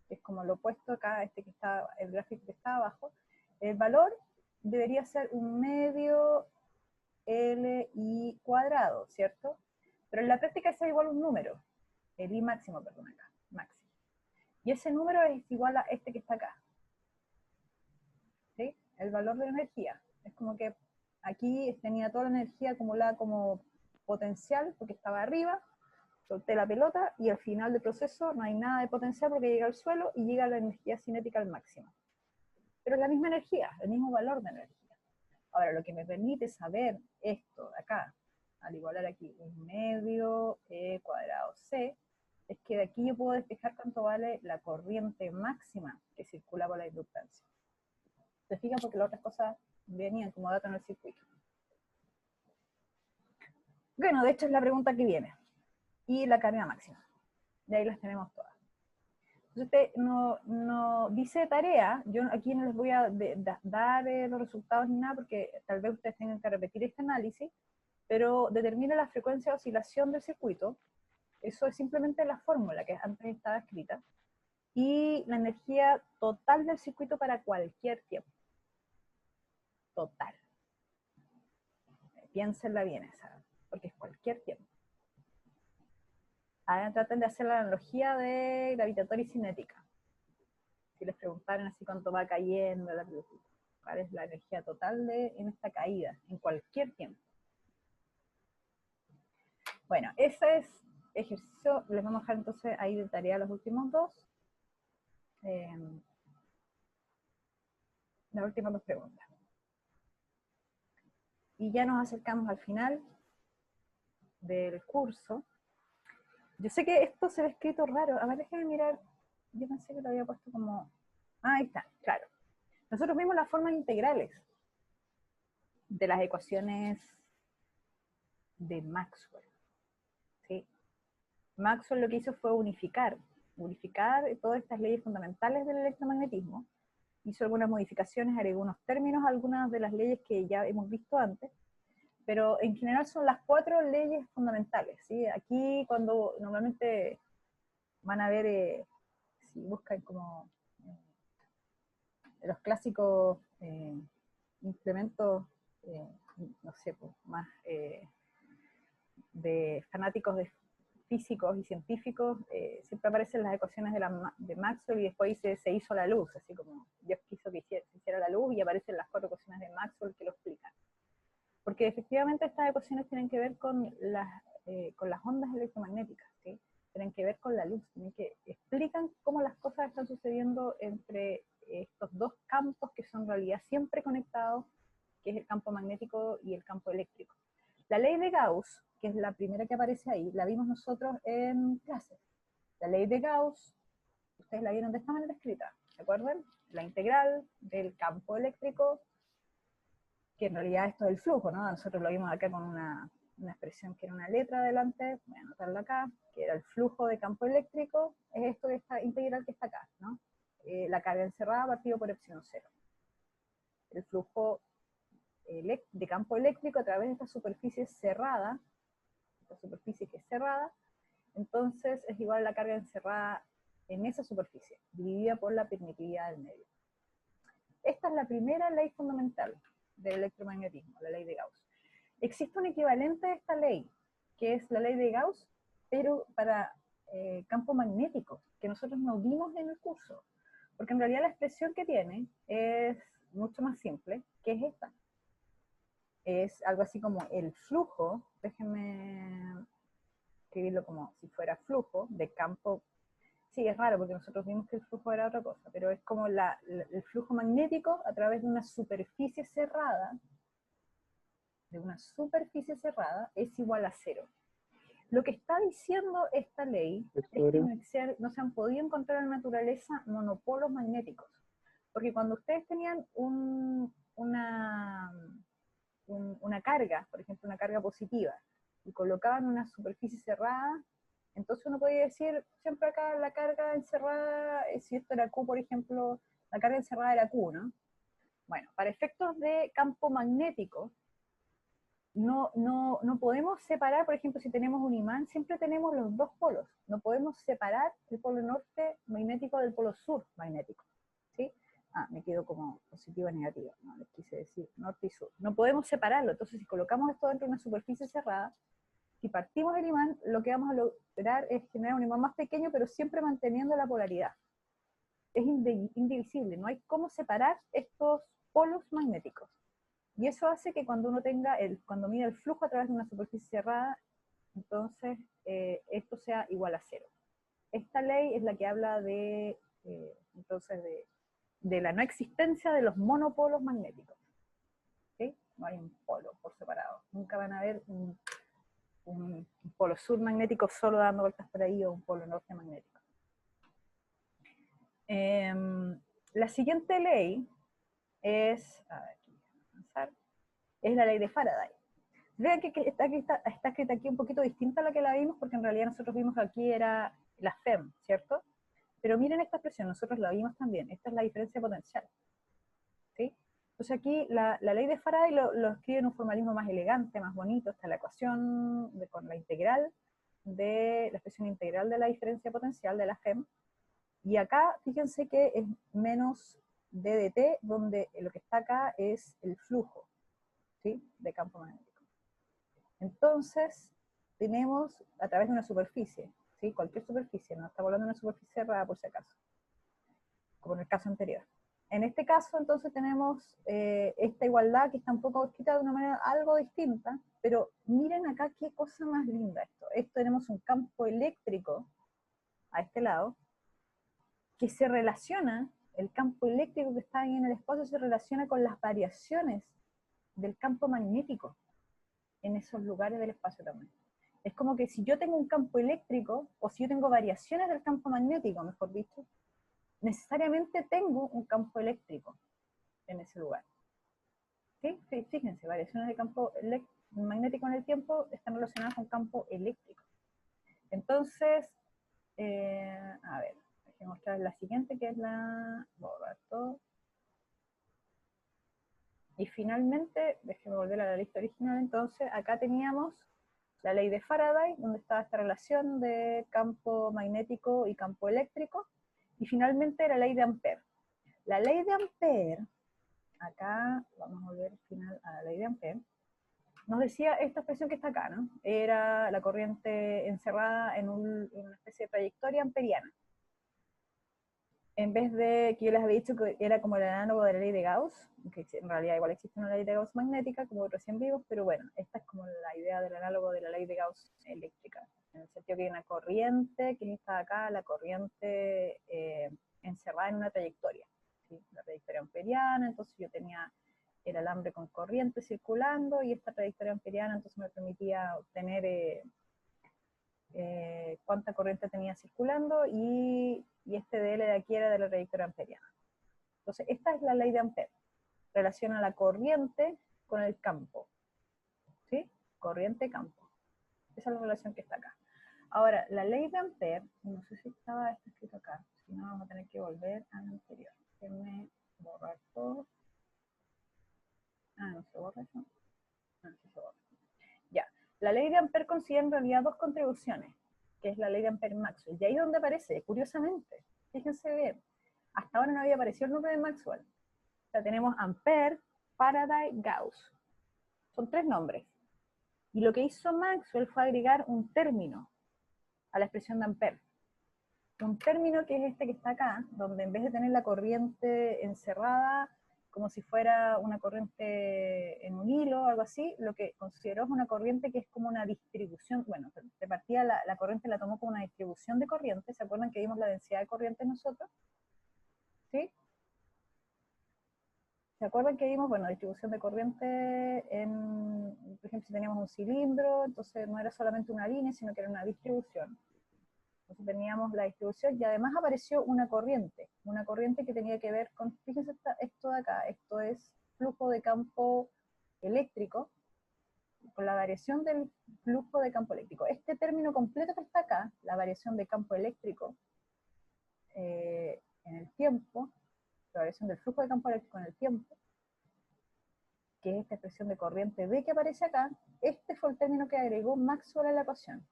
A: que es como lo opuesto acá, el gráfico que está abajo, el valor debería ser un medio Li cuadrado, ¿cierto? Pero en la práctica es igual a un número, el I máximo, perdón, acá, máximo. Y ese número es igual a este que está acá. ¿Sí? El valor de la energía. Es como que aquí tenía toda la energía acumulada como potencial, porque estaba arriba, solté la pelota, y al final del proceso no hay nada de potencial porque llega al suelo y llega la energía cinética al máximo. Pero es la misma energía, el mismo valor de energía. Ahora, lo que me permite saber esto de acá, al igualar aquí un medio E cuadrado C, es que de aquí yo puedo despejar cuánto vale la corriente máxima que circula por la inductancia. ¿Se fijan? Porque las otras cosas venían como datos en el circuito. Bueno, de hecho es la pregunta que viene. Y la carga máxima. De ahí las tenemos todas. Entonces, no dice tarea, yo aquí no les voy a dar los resultados ni nada, porque tal vez ustedes tengan que repetir este análisis, pero determina la frecuencia de oscilación del circuito, eso es simplemente la fórmula que antes estaba escrita, y la energía total del circuito para cualquier tiempo. Total. Piénsenla bien esa, porque es cualquier tiempo. Ahora traten de hacer la analogía de gravitatoria y cinética. Si les preguntaran así cuánto va cayendo la velocidad, cuál es la energía total en esta caída, en cualquier tiempo. Bueno, ese es ejercicio, les vamos a dejar entonces ahí de tarea los últimos dos. Las últimas dos preguntas. Y ya nos acercamos al final del curso. Yo sé que esto se ve escrito raro. A ver, déjenme mirar. Yo pensé que lo había puesto como... Ah, ahí está, claro. Nosotros vimos las formas integrales de las ecuaciones de Maxwell. ¿Sí? Maxwell lo que hizo fue unificar todas estas leyes fundamentales del electromagnetismo. Hizo algunas modificaciones, agregó unos términos a algunas de las leyes que ya hemos visto antes, pero en general son las 4 leyes fundamentales, ¿sí? Aquí cuando normalmente van a ver, si buscan como los clásicos implementos, no sé, pues, más de fanáticos de físicos y científicos, siempre aparecen las ecuaciones de Maxwell y después se hizo la luz, así como Dios quiso que se hiciera la luz y aparecen las 4 ecuaciones de Maxwell que lo explican. Porque efectivamente estas ecuaciones tienen que ver con las ondas electromagnéticas, ¿sí? Tienen que ver con la luz, explican cómo las cosas están sucediendo entre estos dos campos que son en realidad siempre conectados, que es el campo magnético y el campo eléctrico. La ley de Gauss, que es la primera que aparece ahí, la vimos nosotros en clase. La ley de Gauss Ustedes la vieron de esta manera escrita, ¿se acuerdan? La integral del campo eléctrico, que en realidad esto es el flujo, ¿no? Nosotros lo vimos acá con una expresión que era una letra adelante, voy a anotarla acá, que era el flujo de campo eléctrico, es esto que está integral que está acá, ¿no? La carga encerrada partido por epsilon cero. El flujo de campo eléctrico a través de esta superficie cerrada, esta superficie que es cerrada, entonces es igual a la carga encerrada en esa superficie, dividida por la permitividad del medio. Esta es la primera ley fundamental del electromagnetismo, la ley de Gauss. Existe un equivalente a esta ley, que es la ley de Gauss, pero para campo magnético, que nosotros no vimos en el curso, porque en realidad la expresión que tiene es mucho más simple, que es esta. Es algo así como el flujo, déjenme escribirlo como si fuera flujo de campo. Sí, es raro porque nosotros vimos que el flujo era otra cosa, pero es como el flujo magnético a través de una superficie cerrada, es igual a cero. Lo que está diciendo esta ley es que no se han podido encontrar en la naturaleza monopolos magnéticos, porque cuando ustedes tenían una carga, por ejemplo una carga positiva, y colocaban una superficie cerrada, entonces uno podía decir, siempre acá la carga encerrada, si esto era Q, por ejemplo, la carga encerrada era Q, ¿no? Bueno, para efectos de campo magnético, no podemos separar, por ejemplo, si tenemos un imán, siempre tenemos los dos polos. No podemos separar el polo norte magnético del polo sur magnético, ¿sí? Me quedo como positivo y negativo, no les quise decir norte y sur. No podemos separarlo, entonces si colocamos esto dentro de una superficie cerrada, si partimos el imán, lo que vamos a lograr es generar un imán más pequeño, pero siempre manteniendo la polaridad. Es indivisible, no hay cómo separar estos polos magnéticos. Y eso hace que cuando uno cuando mide el flujo a través de una superficie cerrada, entonces esto sea igual a cero. Esta ley es la que habla entonces de la no existencia de los monopolos magnéticos. ¿Sí? No hay un polo por separado. Nunca van a haber un polo sur magnético solo dando vueltas por ahí o un polo norte magnético. La siguiente ley es, es la ley de Faraday. Vean que está escrita aquí un poquito distinta a la que la vimos, porque en realidad nosotros vimos que aquí era la FEM, ¿cierto? Pero miren esta expresión, nosotros la vimos también, esta es la diferencia potencial. ¿Sí? Entonces aquí la ley de Faraday lo escribe en un formalismo más elegante, más bonito, está la ecuación con la integral la expresión integral de la diferencia potencial de la FEM, y acá fíjense que es menos d de t, donde lo que está acá es el flujo, ¿sí? De campo magnético. Entonces, tenemos a través de una superficie, ¿sí? Cualquier superficie, no estamos hablando de una superficie cerrada por si acaso, como en el caso anterior. En este caso, entonces, tenemos esta igualdad que está un poco escrita de una manera algo distinta, pero miren acá qué cosa más linda esto. Tenemos un campo eléctrico a este lado, que se relaciona, el campo eléctrico que está ahí en el espacio se relaciona con las variaciones del campo magnético en esos lugares del espacio también. Es como que si yo tengo un campo eléctrico, o si yo tengo variaciones del campo magnético, mejor dicho, necesariamente tengo un campo eléctrico en ese lugar. ¿Sí? Fíjense, variaciones de campo magnético en el tiempo están relacionadas con campo eléctrico. Entonces, a ver, déjenme mostrar la siguiente, que es la... borrar todo. Y finalmente, déjenme volver a la lista original, entonces acá teníamos la ley de Faraday, donde estaba esta relación de campo magnético y campo eléctrico, y finalmente la ley de Ampère. La ley de Ampère, acá vamos a volver al final a la ley de Ampère, nos decía esta expresión que está acá, ¿no? Era la corriente encerrada en una especie de trayectoria amperiana. En vez de que yo les había dicho que era como el análogo de la ley de Gauss, que en realidad igual existe una ley de Gauss magnética, como recién vimos, pero bueno, esta es como la idea del análogo de la ley de Gauss eléctrica, en el sentido que hay una corriente, que está acá, la corriente encerrada en una trayectoria, ¿sí? La trayectoria amperiana, entonces yo tenía el alambre con corriente circulando, y esta trayectoria amperiana entonces me permitía obtener cuánta corriente tenía circulando, y este dl de aquí era de la trayectoria amperiana. Entonces, esta es la ley de Ampère. Relaciona la corriente con el campo. ¿Sí? Corriente-campo. Esa es la relación que está acá. Ahora, la ley de Ampère, no sé si estaba esto escrito acá, si no vamos a tener que volver al anterior. Déjenme borrar todo. No se borra eso. Sí se borra. Ya. La ley de Ampère considera en realidad dos contribuciones, que es la ley de Ampère-Maxwell. Y ahí es donde aparece, curiosamente. Fíjense bien. Hasta ahora no había aparecido el nombre de Maxwell. O sea, tenemos Ampère, Faraday, Gauss. Son tres nombres. Y lo que hizo Maxwell fue agregar un término a la expresión de Ampère. Un término que es este que está acá, donde en vez de tener la corriente encerrada como si fuera una corriente en un hilo o algo así, lo que consideró es una corriente que es como una distribución. Bueno, de partida la corriente la tomó como una distribución de corriente. ¿Se acuerdan que vimos la densidad de corriente nosotros? ¿Sí? ¿Se acuerdan que vimos, bueno, distribución de corriente por ejemplo, si teníamos un cilindro, entonces no era solamente una línea, sino que era una distribución. Entonces teníamos la distribución y además apareció una corriente que tenía que ver con, fíjense esto de acá, esto es flujo de campo eléctrico, con la variación del flujo de campo eléctrico. Este término completo que está acá, la variación de campo eléctrico en el tiempo, la variación del flujo de campo eléctrico en el tiempo, que es esta expresión de corriente B que aparece acá, este fue el término que agregó Maxwell a la ecuación.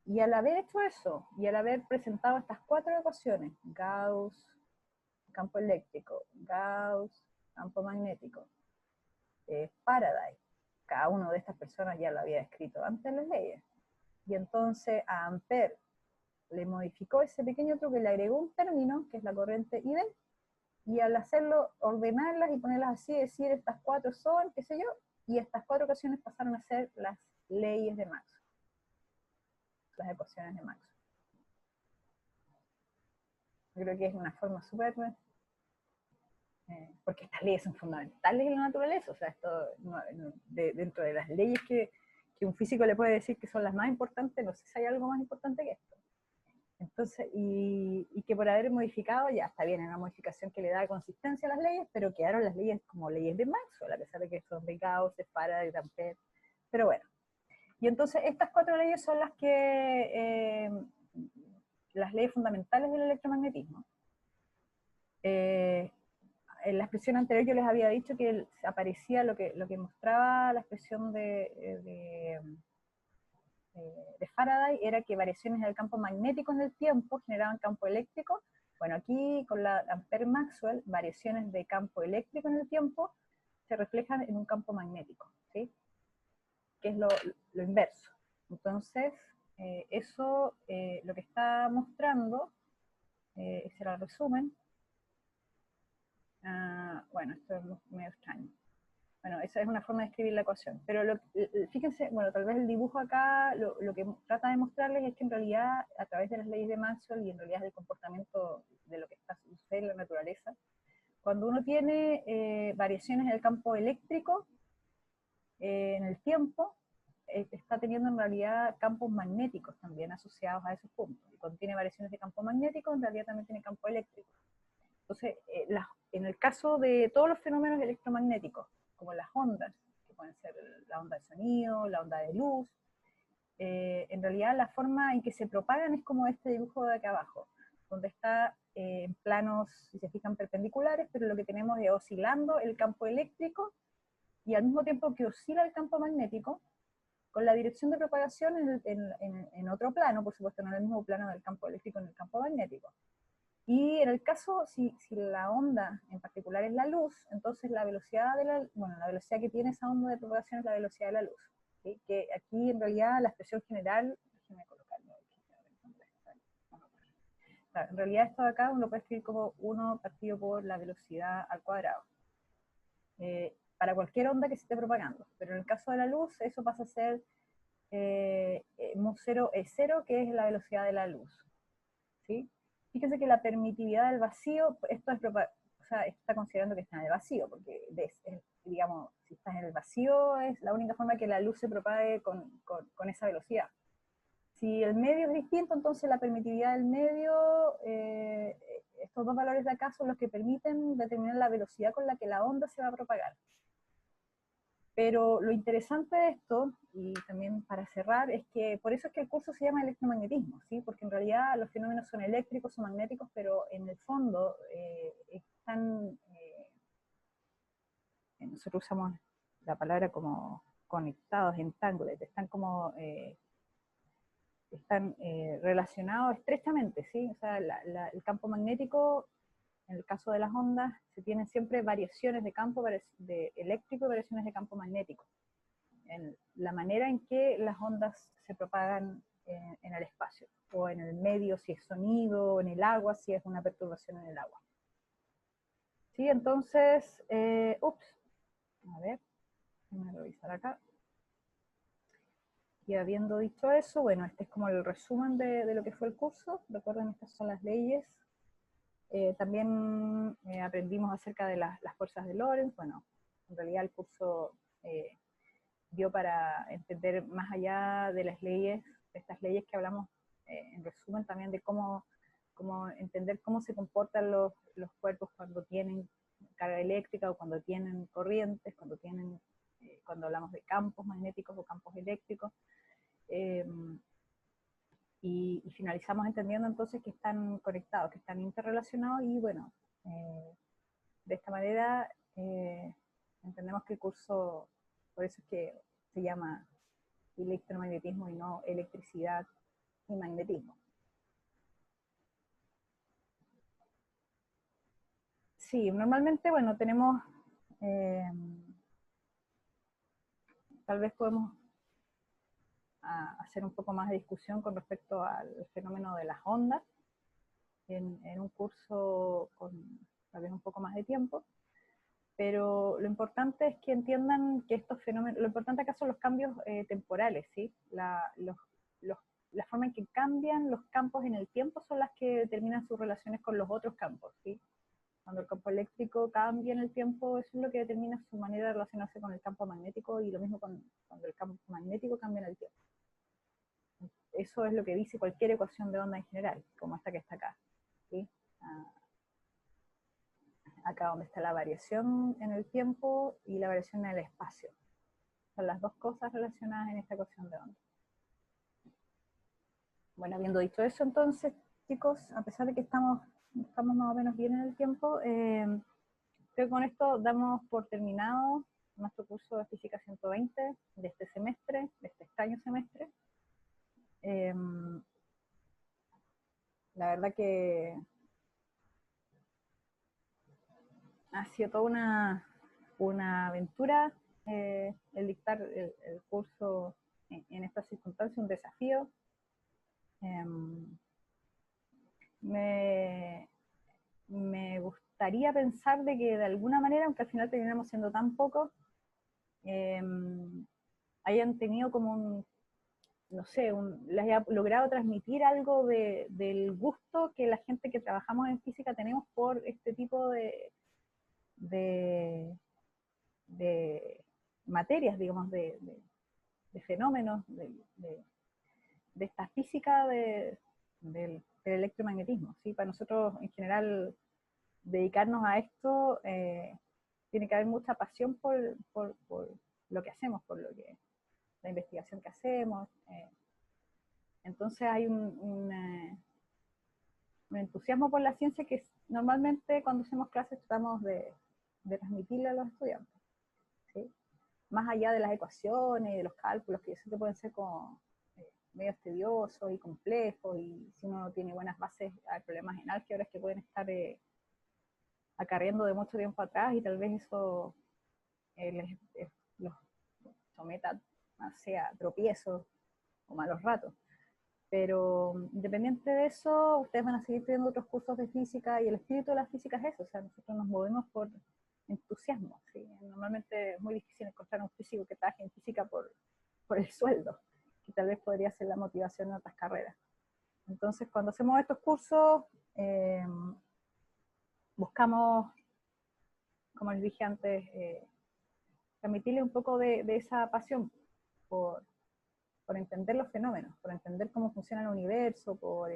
A: Y al haber hecho eso, y al haber presentado estas cuatro ecuaciones, Gauss, campo eléctrico, Gauss, campo magnético, Faraday, cada una de estas personas ya lo había escrito antes en las leyes, y entonces a Ampère le modificó ese pequeño truque, le agregó un término, que es la corriente ID, y al hacerlo, ordenarlas y ponerlas así, decir estas cuatro son, qué sé yo, y estas cuatro ecuaciones pasaron a ser las leyes de Maxwell, las ecuaciones de Maxwell. Yo creo que es una forma súper, porque estas leyes son fundamentales en la naturaleza, o sea, esto dentro de las leyes que un físico le puede decir que son las más importantes, no sé si hay algo más importante que esto. Entonces, y que por haber modificado, ya está bien, es una modificación que le da consistencia a las leyes, pero quedaron las leyes como leyes de Maxwell, a pesar de que son de Gauss, de Faraday, de Ampère, pero bueno. Y entonces estas cuatro leyes son las que, las leyes fundamentales del electromagnetismo. En la expresión anterior yo les había dicho que aparecía lo que mostraba la expresión de Faraday, era que variaciones del campo magnético en el tiempo generaban campo eléctrico. Bueno, aquí con la Ampère-Maxwell, variaciones de campo eléctrico en el tiempo se reflejan en un campo magnético, ¿sí? Que es lo inverso. Entonces, eso lo que está mostrando, ese era el resumen. Bueno, esto es medio extraño. Bueno, esa es una forma de escribir la ecuación. Pero fíjense, bueno, tal vez el dibujo acá lo que trata de mostrarles es que en realidad, a través de las leyes de Maxwell y en realidad del comportamiento de lo que está sucediendo en la naturaleza, cuando uno tiene variaciones en el campo eléctrico en el tiempo, está teniendo en realidad campos magnéticos también asociados a esos puntos. Y cuando tiene variaciones de campo magnético, en realidad también tiene campo eléctrico. Entonces, en el caso de todos los fenómenos electromagnéticos, como las ondas, que pueden ser la onda de sonido, la onda de luz, en realidad la forma en que se propagan es como este dibujo de acá abajo, donde está en planos, si se fijan, perpendiculares, pero lo que tenemos es oscilando el campo eléctrico y al mismo tiempo que oscila el campo magnético, con la dirección de propagación en otro plano, por supuesto, no en el mismo plano del campo eléctrico en el campo magnético. Y en el caso, si la onda en particular es la luz, entonces la velocidad la velocidad que tiene esa onda de propagación es la velocidad de la luz. ¿Sí? Que aquí en realidad la expresión general, déjenme colocarlo aquí, en realidad esto de acá uno puede escribir como 1 partido por la velocidad al cuadrado. Para cualquier onda que se esté propagando. Pero en el caso de la luz, eso pasa a ser mu 0 es 0, que es la velocidad de la luz. ¿Sí? Fíjense que la permitividad del vacío, esto es, o sea, está considerando que está en el vacío, porque digamos, si estás en el vacío es la única forma que la luz se propague con esa velocidad. Si el medio es distinto, entonces la permitividad del medio, estos dos valores de acá son los que permiten determinar la velocidad con la que la onda se va a propagar. Pero lo interesante de esto, y también para cerrar, es que por eso es que el curso se llama electromagnetismo, ¿sí? Porque en realidad los fenómenos son eléctricos o magnéticos, pero en el fondo están, nosotros usamos la palabra como conectados, entangled, están como están relacionados estrechamente, ¿sí? O sea, el campo magnético, en el caso de las ondas, se tienen siempre variaciones de campo de eléctrico y variaciones de campo magnético. En la manera en que las ondas se propagan en el espacio, o en el medio, si es sonido, o en el agua, si es una perturbación en el agua. ¿Sí? Entonces, a ver, déjame revisar acá. Y habiendo dicho eso, bueno, este es como el resumen de lo que fue el curso. Recuerden, estas son las leyes. También aprendimos acerca de las fuerzas de Lorentz. Bueno, en realidad el curso dio para entender más allá de las leyes, de estas leyes que hablamos, en resumen también de cómo entender cómo se comportan los cuerpos cuando tienen carga eléctrica o cuando tienen corrientes, cuando hablamos de campos magnéticos o campos eléctricos. Y finalizamos entendiendo entonces que están conectados, que están interrelacionados, y bueno, de esta manera entendemos que el curso, por eso es que se llama electromagnetismo y no electricidad y magnetismo. Sí, normalmente, bueno, tenemos, tal vez podemos hacer un poco más de discusión con respecto al fenómeno de las ondas en un curso con tal vez un poco más de tiempo, pero lo importante es que entiendan que estos fenómenos, lo importante acá son los cambios temporales, ¿sí? La forma en que cambian los campos en el tiempo son las que determinan sus relaciones con los otros campos, ¿sí? Cuando el campo eléctrico cambia en el tiempo, eso es lo que determina su manera de relacionarse con el campo magnético, y lo mismo cuando el campo magnético cambia en el tiempo. Eso es lo que dice cualquier ecuación de onda en general, como esta que está acá, ¿sí? Acá donde está la variación en el tiempo y la variación en el espacio. Son las dos cosas relacionadas en esta ecuación de onda. Bueno, habiendo dicho eso, entonces, chicos, a pesar de que estamos más o menos bien en el tiempo, creo que con esto damos por terminado nuestro curso de Física 120 de este semestre, de este extraño semestre. La verdad que ha sido toda una aventura el dictar el curso en estas circunstancias, un desafío. Me gustaría pensar de que de alguna manera, aunque al final terminamos siendo tan pocos, hayan tenido como un, no sé, les haya logrado transmitir algo del gusto que la gente que trabajamos en física tenemos por este tipo de materias, digamos, de fenómenos, de esta física del electromagnetismo, ¿sí? Para nosotros, en general, dedicarnos a esto, tiene que haber mucha pasión por lo que hacemos, por la investigación que hacemos. Entonces hay un entusiasmo por la ciencia que normalmente cuando hacemos clases tratamos de transmitirle a los estudiantes, ¿sí? Más allá de las ecuaciones y de los cálculos, que eso pueden ser como medios tediosos y complejos, y si uno no tiene buenas bases, hay problemas en álgebras que pueden estar acarreando de mucho tiempo atrás, y tal vez eso los someta a tropiezos o malos ratos. Pero independiente de eso, ustedes van a seguir teniendo otros cursos de física, y el espíritu de la física es eso, o sea, nosotros nos movemos por entusiasmo, ¿sí? Normalmente es muy difícil encontrar un físico que trabaje en física por el sueldo, que tal vez podría ser la motivación en otras carreras. Entonces, cuando hacemos estos cursos, buscamos, como les dije antes, transmitirle un poco de esa pasión por por entender los fenómenos, por entender cómo funciona el universo, por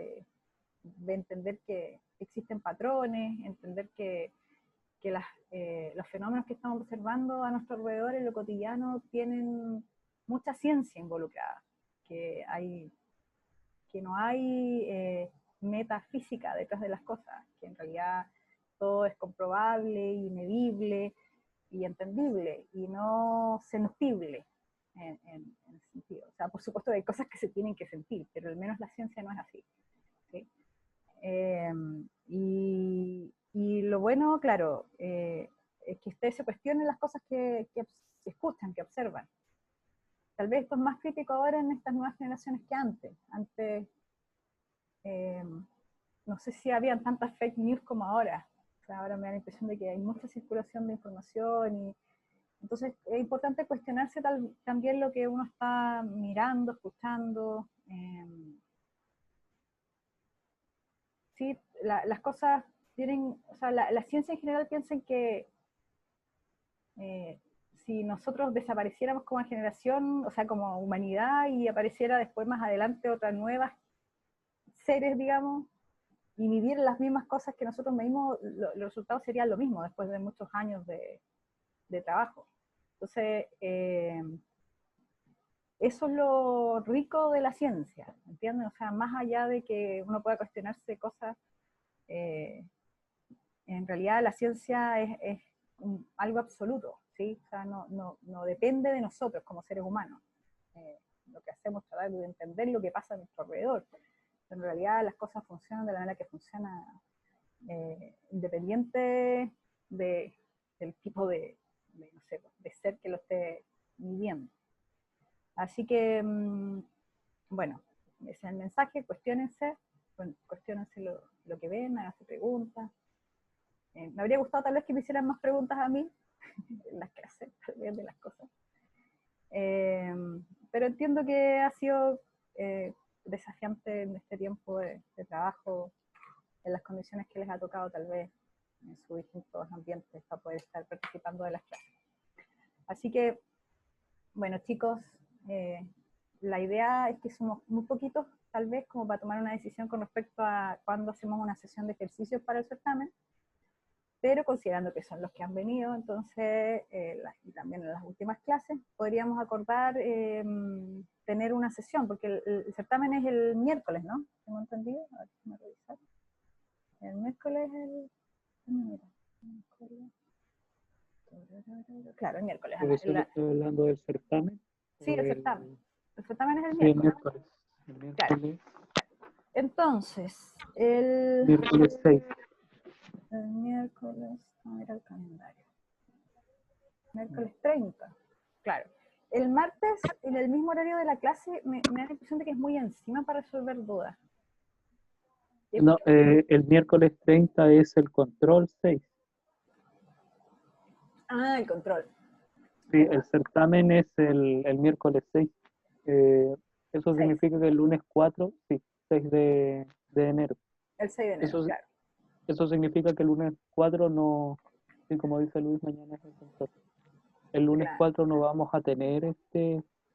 A: entender que existen patrones, entender que los fenómenos que estamos observando a nuestro alrededor en lo cotidiano tienen mucha ciencia involucrada, que no hay metafísica detrás de las cosas, que en realidad todo es comprobable y medible y entendible y no sensible en ese sentido. O sea, por supuesto hay cosas que se tienen que sentir, pero al menos la ciencia no es así, ¿sí? Y lo bueno, claro, es que ustedes se cuestionen las cosas que escuchan, que observan. Tal vez esto es más crítico ahora en estas nuevas generaciones que antes. Antes, no sé si habían tantas fake news como ahora. O sea, ahora me da la impresión de que hay mucha circulación de información y entonces es importante cuestionarse también lo que uno está mirando, escuchando. Sí, las cosas tienen, o sea, la ciencia en general piensa en que si nosotros desapareciéramos como generación, o sea, como humanidad, y apareciera después más adelante otras nuevas seres, digamos, y vivir las mismas cosas que nosotros medimos, los resultados serían lo mismo después de muchos años de trabajo. Entonces, eso es lo rico de la ciencia, ¿entienden? O sea, más allá de que uno pueda cuestionarse cosas, en realidad la ciencia es algo absoluto, ¿sí? O sea, no depende de nosotros como seres humanos. Lo que hacemos es tratar de entender lo que pasa a nuestro alrededor. En realidad las cosas funcionan de la manera que funcionan, independiente del tipo no sé, de ser que lo esté viviendo. Así que, bueno, ese es el mensaje, cuestiónense lo que ven, háganse preguntas. Me habría gustado tal vez que me hicieran más preguntas a mí, en las clases, tal vez de las cosas. Pero entiendo que ha sido desafiante en este tiempo de trabajo, en las condiciones que les ha tocado tal vez en sus distintos ambientes para poder estar participando de las clases. Así que, bueno chicos, la idea es que somos muy poquitos tal vez como para tomar una decisión con respecto a cuándo hacemos una sesión de ejercicios para el certamen, pero considerando que son los que han venido, entonces, y también en las últimas clases, podríamos acordar tener una sesión, porque el certamen es el miércoles, ¿no? ¿Tengo entendido? A ver, déjame revisar. El miércoles claro, el miércoles.
B: ¿Profesor está hablando del certamen?
A: Sí, el certamen. El certamen es el
B: Sí, el
A: miércoles.
B: miércoles. El
A: Claro.
B: miércoles.
A: Entonces,
B: Miércoles 6.
A: el miércoles, vamos a ver el calendario. Miércoles 30, claro. El martes, en el mismo horario de la clase, me da la impresión de que es muy encima para resolver dudas.
B: No, el miércoles 30 es el control 6.
A: Ah, el control.
B: Sí, el certamen es el miércoles 6. Eso
A: 6.
B: significa que el lunes 4, sí, 6 de enero.
A: El 6 de enero,
B: Eso,
A: claro.
B: eso significa que el lunes 4 no, sí, como dice Luis, mañana es el control. El lunes
A: Claro.
B: 4 no vamos a tener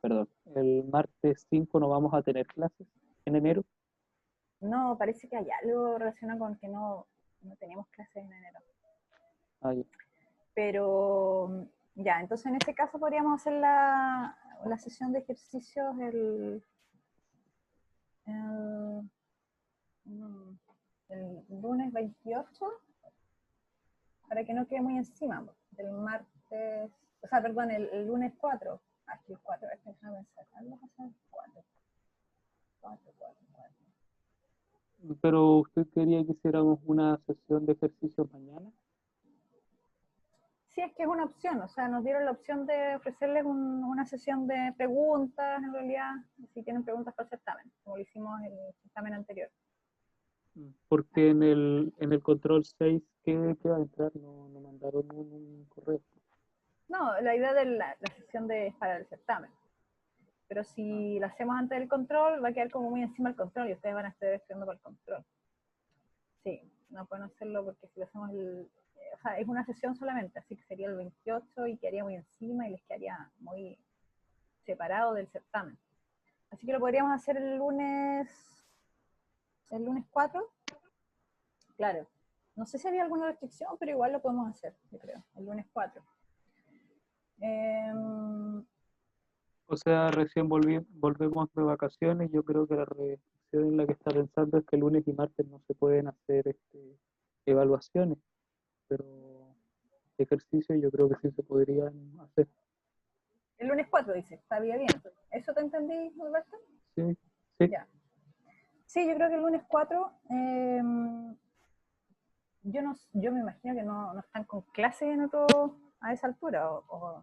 B: perdón, el martes 5 no vamos a tener clases en enero.
A: No, parece que hay algo relacionado con que no teníamos clases en enero.
B: Ah, ya.
A: Pero ya, entonces en ese caso podríamos hacer la sesión de ejercicios el lunes 28, para que no quede muy encima del martes, o sea, perdón, el lunes 4. Aquí el 4, déjame pensar, vamos a hacer 4.
B: Pero usted quería que hiciéramos una sesión de ejercicios mañana.
A: Sí, es que es una opción, o sea, nos dieron la opción de ofrecerles una sesión de preguntas, en realidad, si tienen preguntas para el certamen, como lo hicimos en el certamen anterior.
B: Porque en el control 6, ¿qué va a entrar? No mandaron un correo.
A: No, la idea de la sesión para el certamen. Pero si lo hacemos antes del control, va a quedar como muy encima del control y ustedes van a estar estudiando para el control. Sí, no pueden hacerlo porque si lo hacemos o sea, es una sesión solamente, así que sería el 28 y quedaría muy encima y les quedaría muy separado del certamen. Así que lo podríamos hacer el lunes 4. Claro. No sé si había alguna restricción, pero igual lo podemos hacer, yo creo, el lunes 4.
B: O sea, recién volvemos de vacaciones. Yo creo que la restricción en la que está pensando es que lunes y martes no se pueden hacer evaluaciones, pero ejercicio yo creo que sí se podrían hacer.
A: El lunes 4 dice, está bien. ¿Eso te entendí, Alberto?
B: Sí, sí.
A: Ya. Sí, yo creo que el lunes 4, yo me imagino que no están con clases a esa altura, o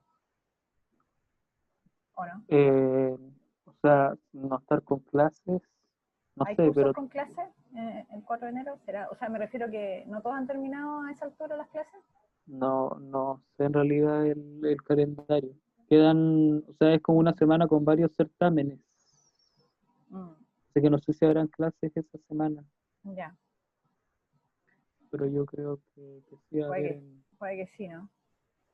A: no.
B: O sea, no estar con clases, no
A: ¿Hay
B: sé,
A: cursos
B: pero
A: con clases el 4 de enero? ¿Será? O sea, me refiero que no todos han terminado a esa altura las clases.
B: no sé en realidad el calendario. Quedan, o sea, es como una semana con varios certámenes.
A: Mm,
B: Así que no sé si habrán clases esa semana,
A: ya,
B: pero yo creo que sí va a
A: puede
B: haber
A: que, puede que sí, ¿no?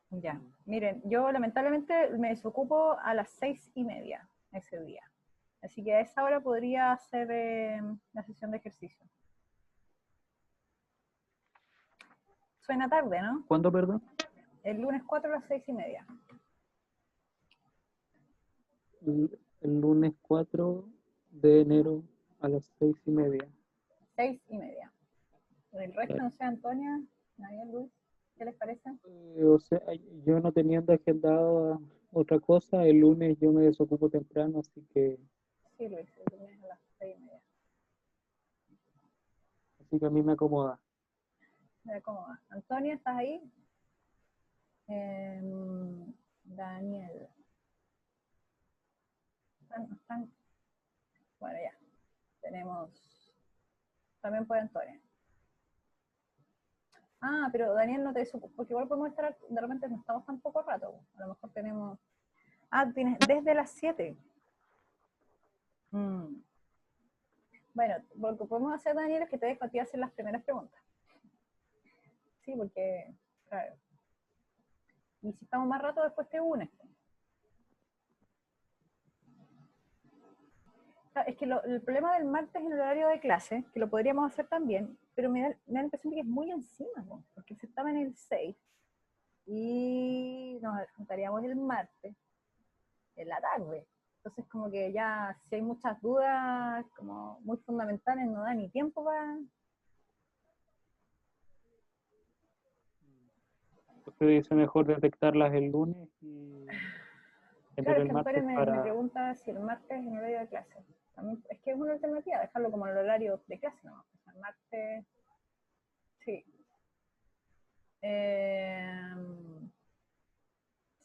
A: Ya.
B: en-
A: Miren, yo lamentablemente me desocupo a las 6:30 ese día. Así que a esa hora podría hacer la sesión de ejercicio. Suena tarde, ¿no?
B: ¿Cuándo, perdón?
A: El lunes 4 a las 6:30.
B: El lunes 4 de enero a las 6:30.
A: 6:30. El resto,
B: Claro.
A: no sé, Antonia, María Luis, ¿qué les parece?
B: O sea, yo no teniendo agendado otra cosa, el lunes yo me desocupo temprano,
A: Sí, Luis, el lunes a las 6:30.
B: así que a mí me acomoda.
A: ¿Cómo va? Antonia, ¿estás ahí? Daniel. ¿Están? Bueno, ya. Tenemos. También puede Antonia. Ah, pero Daniel no te desocupa, porque igual podemos estar, de repente no estamos tan poco rato. A lo mejor tenemos. Ah, tienes desde las 7. Mm. Bueno, lo que podemos hacer, Daniel, es que te dejo a ti hacer las primeras preguntas. Sí, porque, claro. Y si estamos más rato, después te unes. Es que el problema del martes en el horario de clase, que lo podríamos hacer también, pero me da la impresión de que es muy encima, ¿no? Porque se estaba en el 6 y nos juntaríamos el martes en la tarde. Entonces, como que ya, si hay muchas dudas como muy fundamentales, no da ni tiempo para.
B: Usted dice mejor detectarlas el lunes y tener
A: Claro, es
B: el
A: que Antonio
B: martes
A: me
B: para...
A: pregunta si el martes en horario de clase. También, es que es una alternativa, dejarlo como en el horario de clase, ¿no? O sea, el martes, sí. Eh,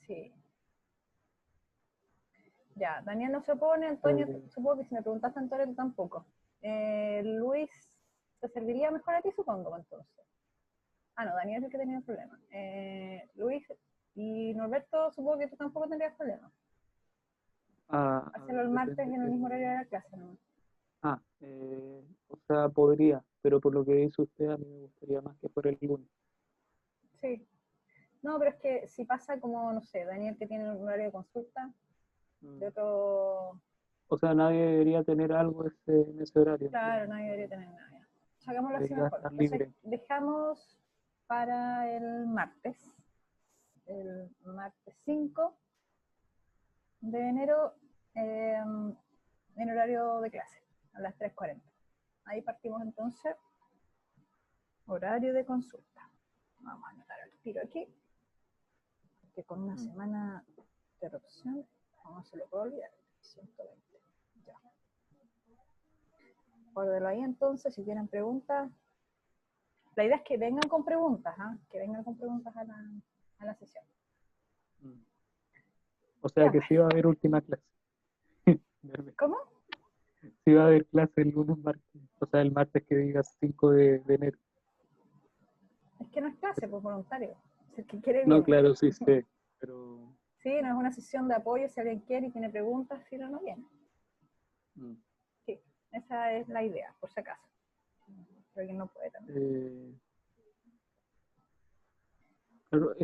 A: sí. Ya, Daniel no se opone, Antonio,
B: eh,
A: supongo que si me preguntaste Antonio, tú tampoco. Luis, ¿te serviría mejor a ti, supongo, entonces? Ah, no, Daniel es el que tenía el problema. Luis y Norberto, supongo que tú tampoco tendrías problema.
B: a
A: Hacerlo
B: ver,
A: el martes
B: depende.
A: en el mismo horario de la clase, ¿no?
B: O sea, podría, pero por lo que dice usted, a mí me gustaría más que fuera el lunes.
A: Sí. No, pero es que si pasa como, no sé, Daniel que tiene un horario de consulta, de
B: Mm.
A: otro.
B: O sea, nadie debería tener algo en ese horario,
A: Claro,
B: entiendo.
A: nadie debería tener nada. Hagámoslo así
B: Debería
A: mejor.
B: estar
A: Entonces,
B: libre.
A: dejamos para el martes 5 de enero, en horario de clase, a las 3:40. Ahí partimos entonces, horario de consulta. Vamos a anotar el tiro aquí, que con una
B: Mm.
A: semana de erupción no se lo puedo olvidar. 120. Ya. Guárdelo ahí entonces, si tienen preguntas. La idea es que vengan con preguntas, ¿eh? Que vengan con preguntas a la sesión.
B: Mm. O sea
A: Ya,
B: que
A: pues.
B: sí va a haber última clase.
A: ¿Cómo?
B: Sí va a haber clase el lunes, martes. O sea, el martes que diga 5 de enero.
A: Es que no es clase, pues voluntario. Si el que quiere
B: No,
A: viene.
B: claro, sí sé, pero...
A: Sí, no es una sesión de apoyo, si alguien quiere y tiene preguntas, si no, no viene.
B: mm.
A: Sí, esa es la idea, por si acaso. Pero alguien no puede también.
B: Eh, claro,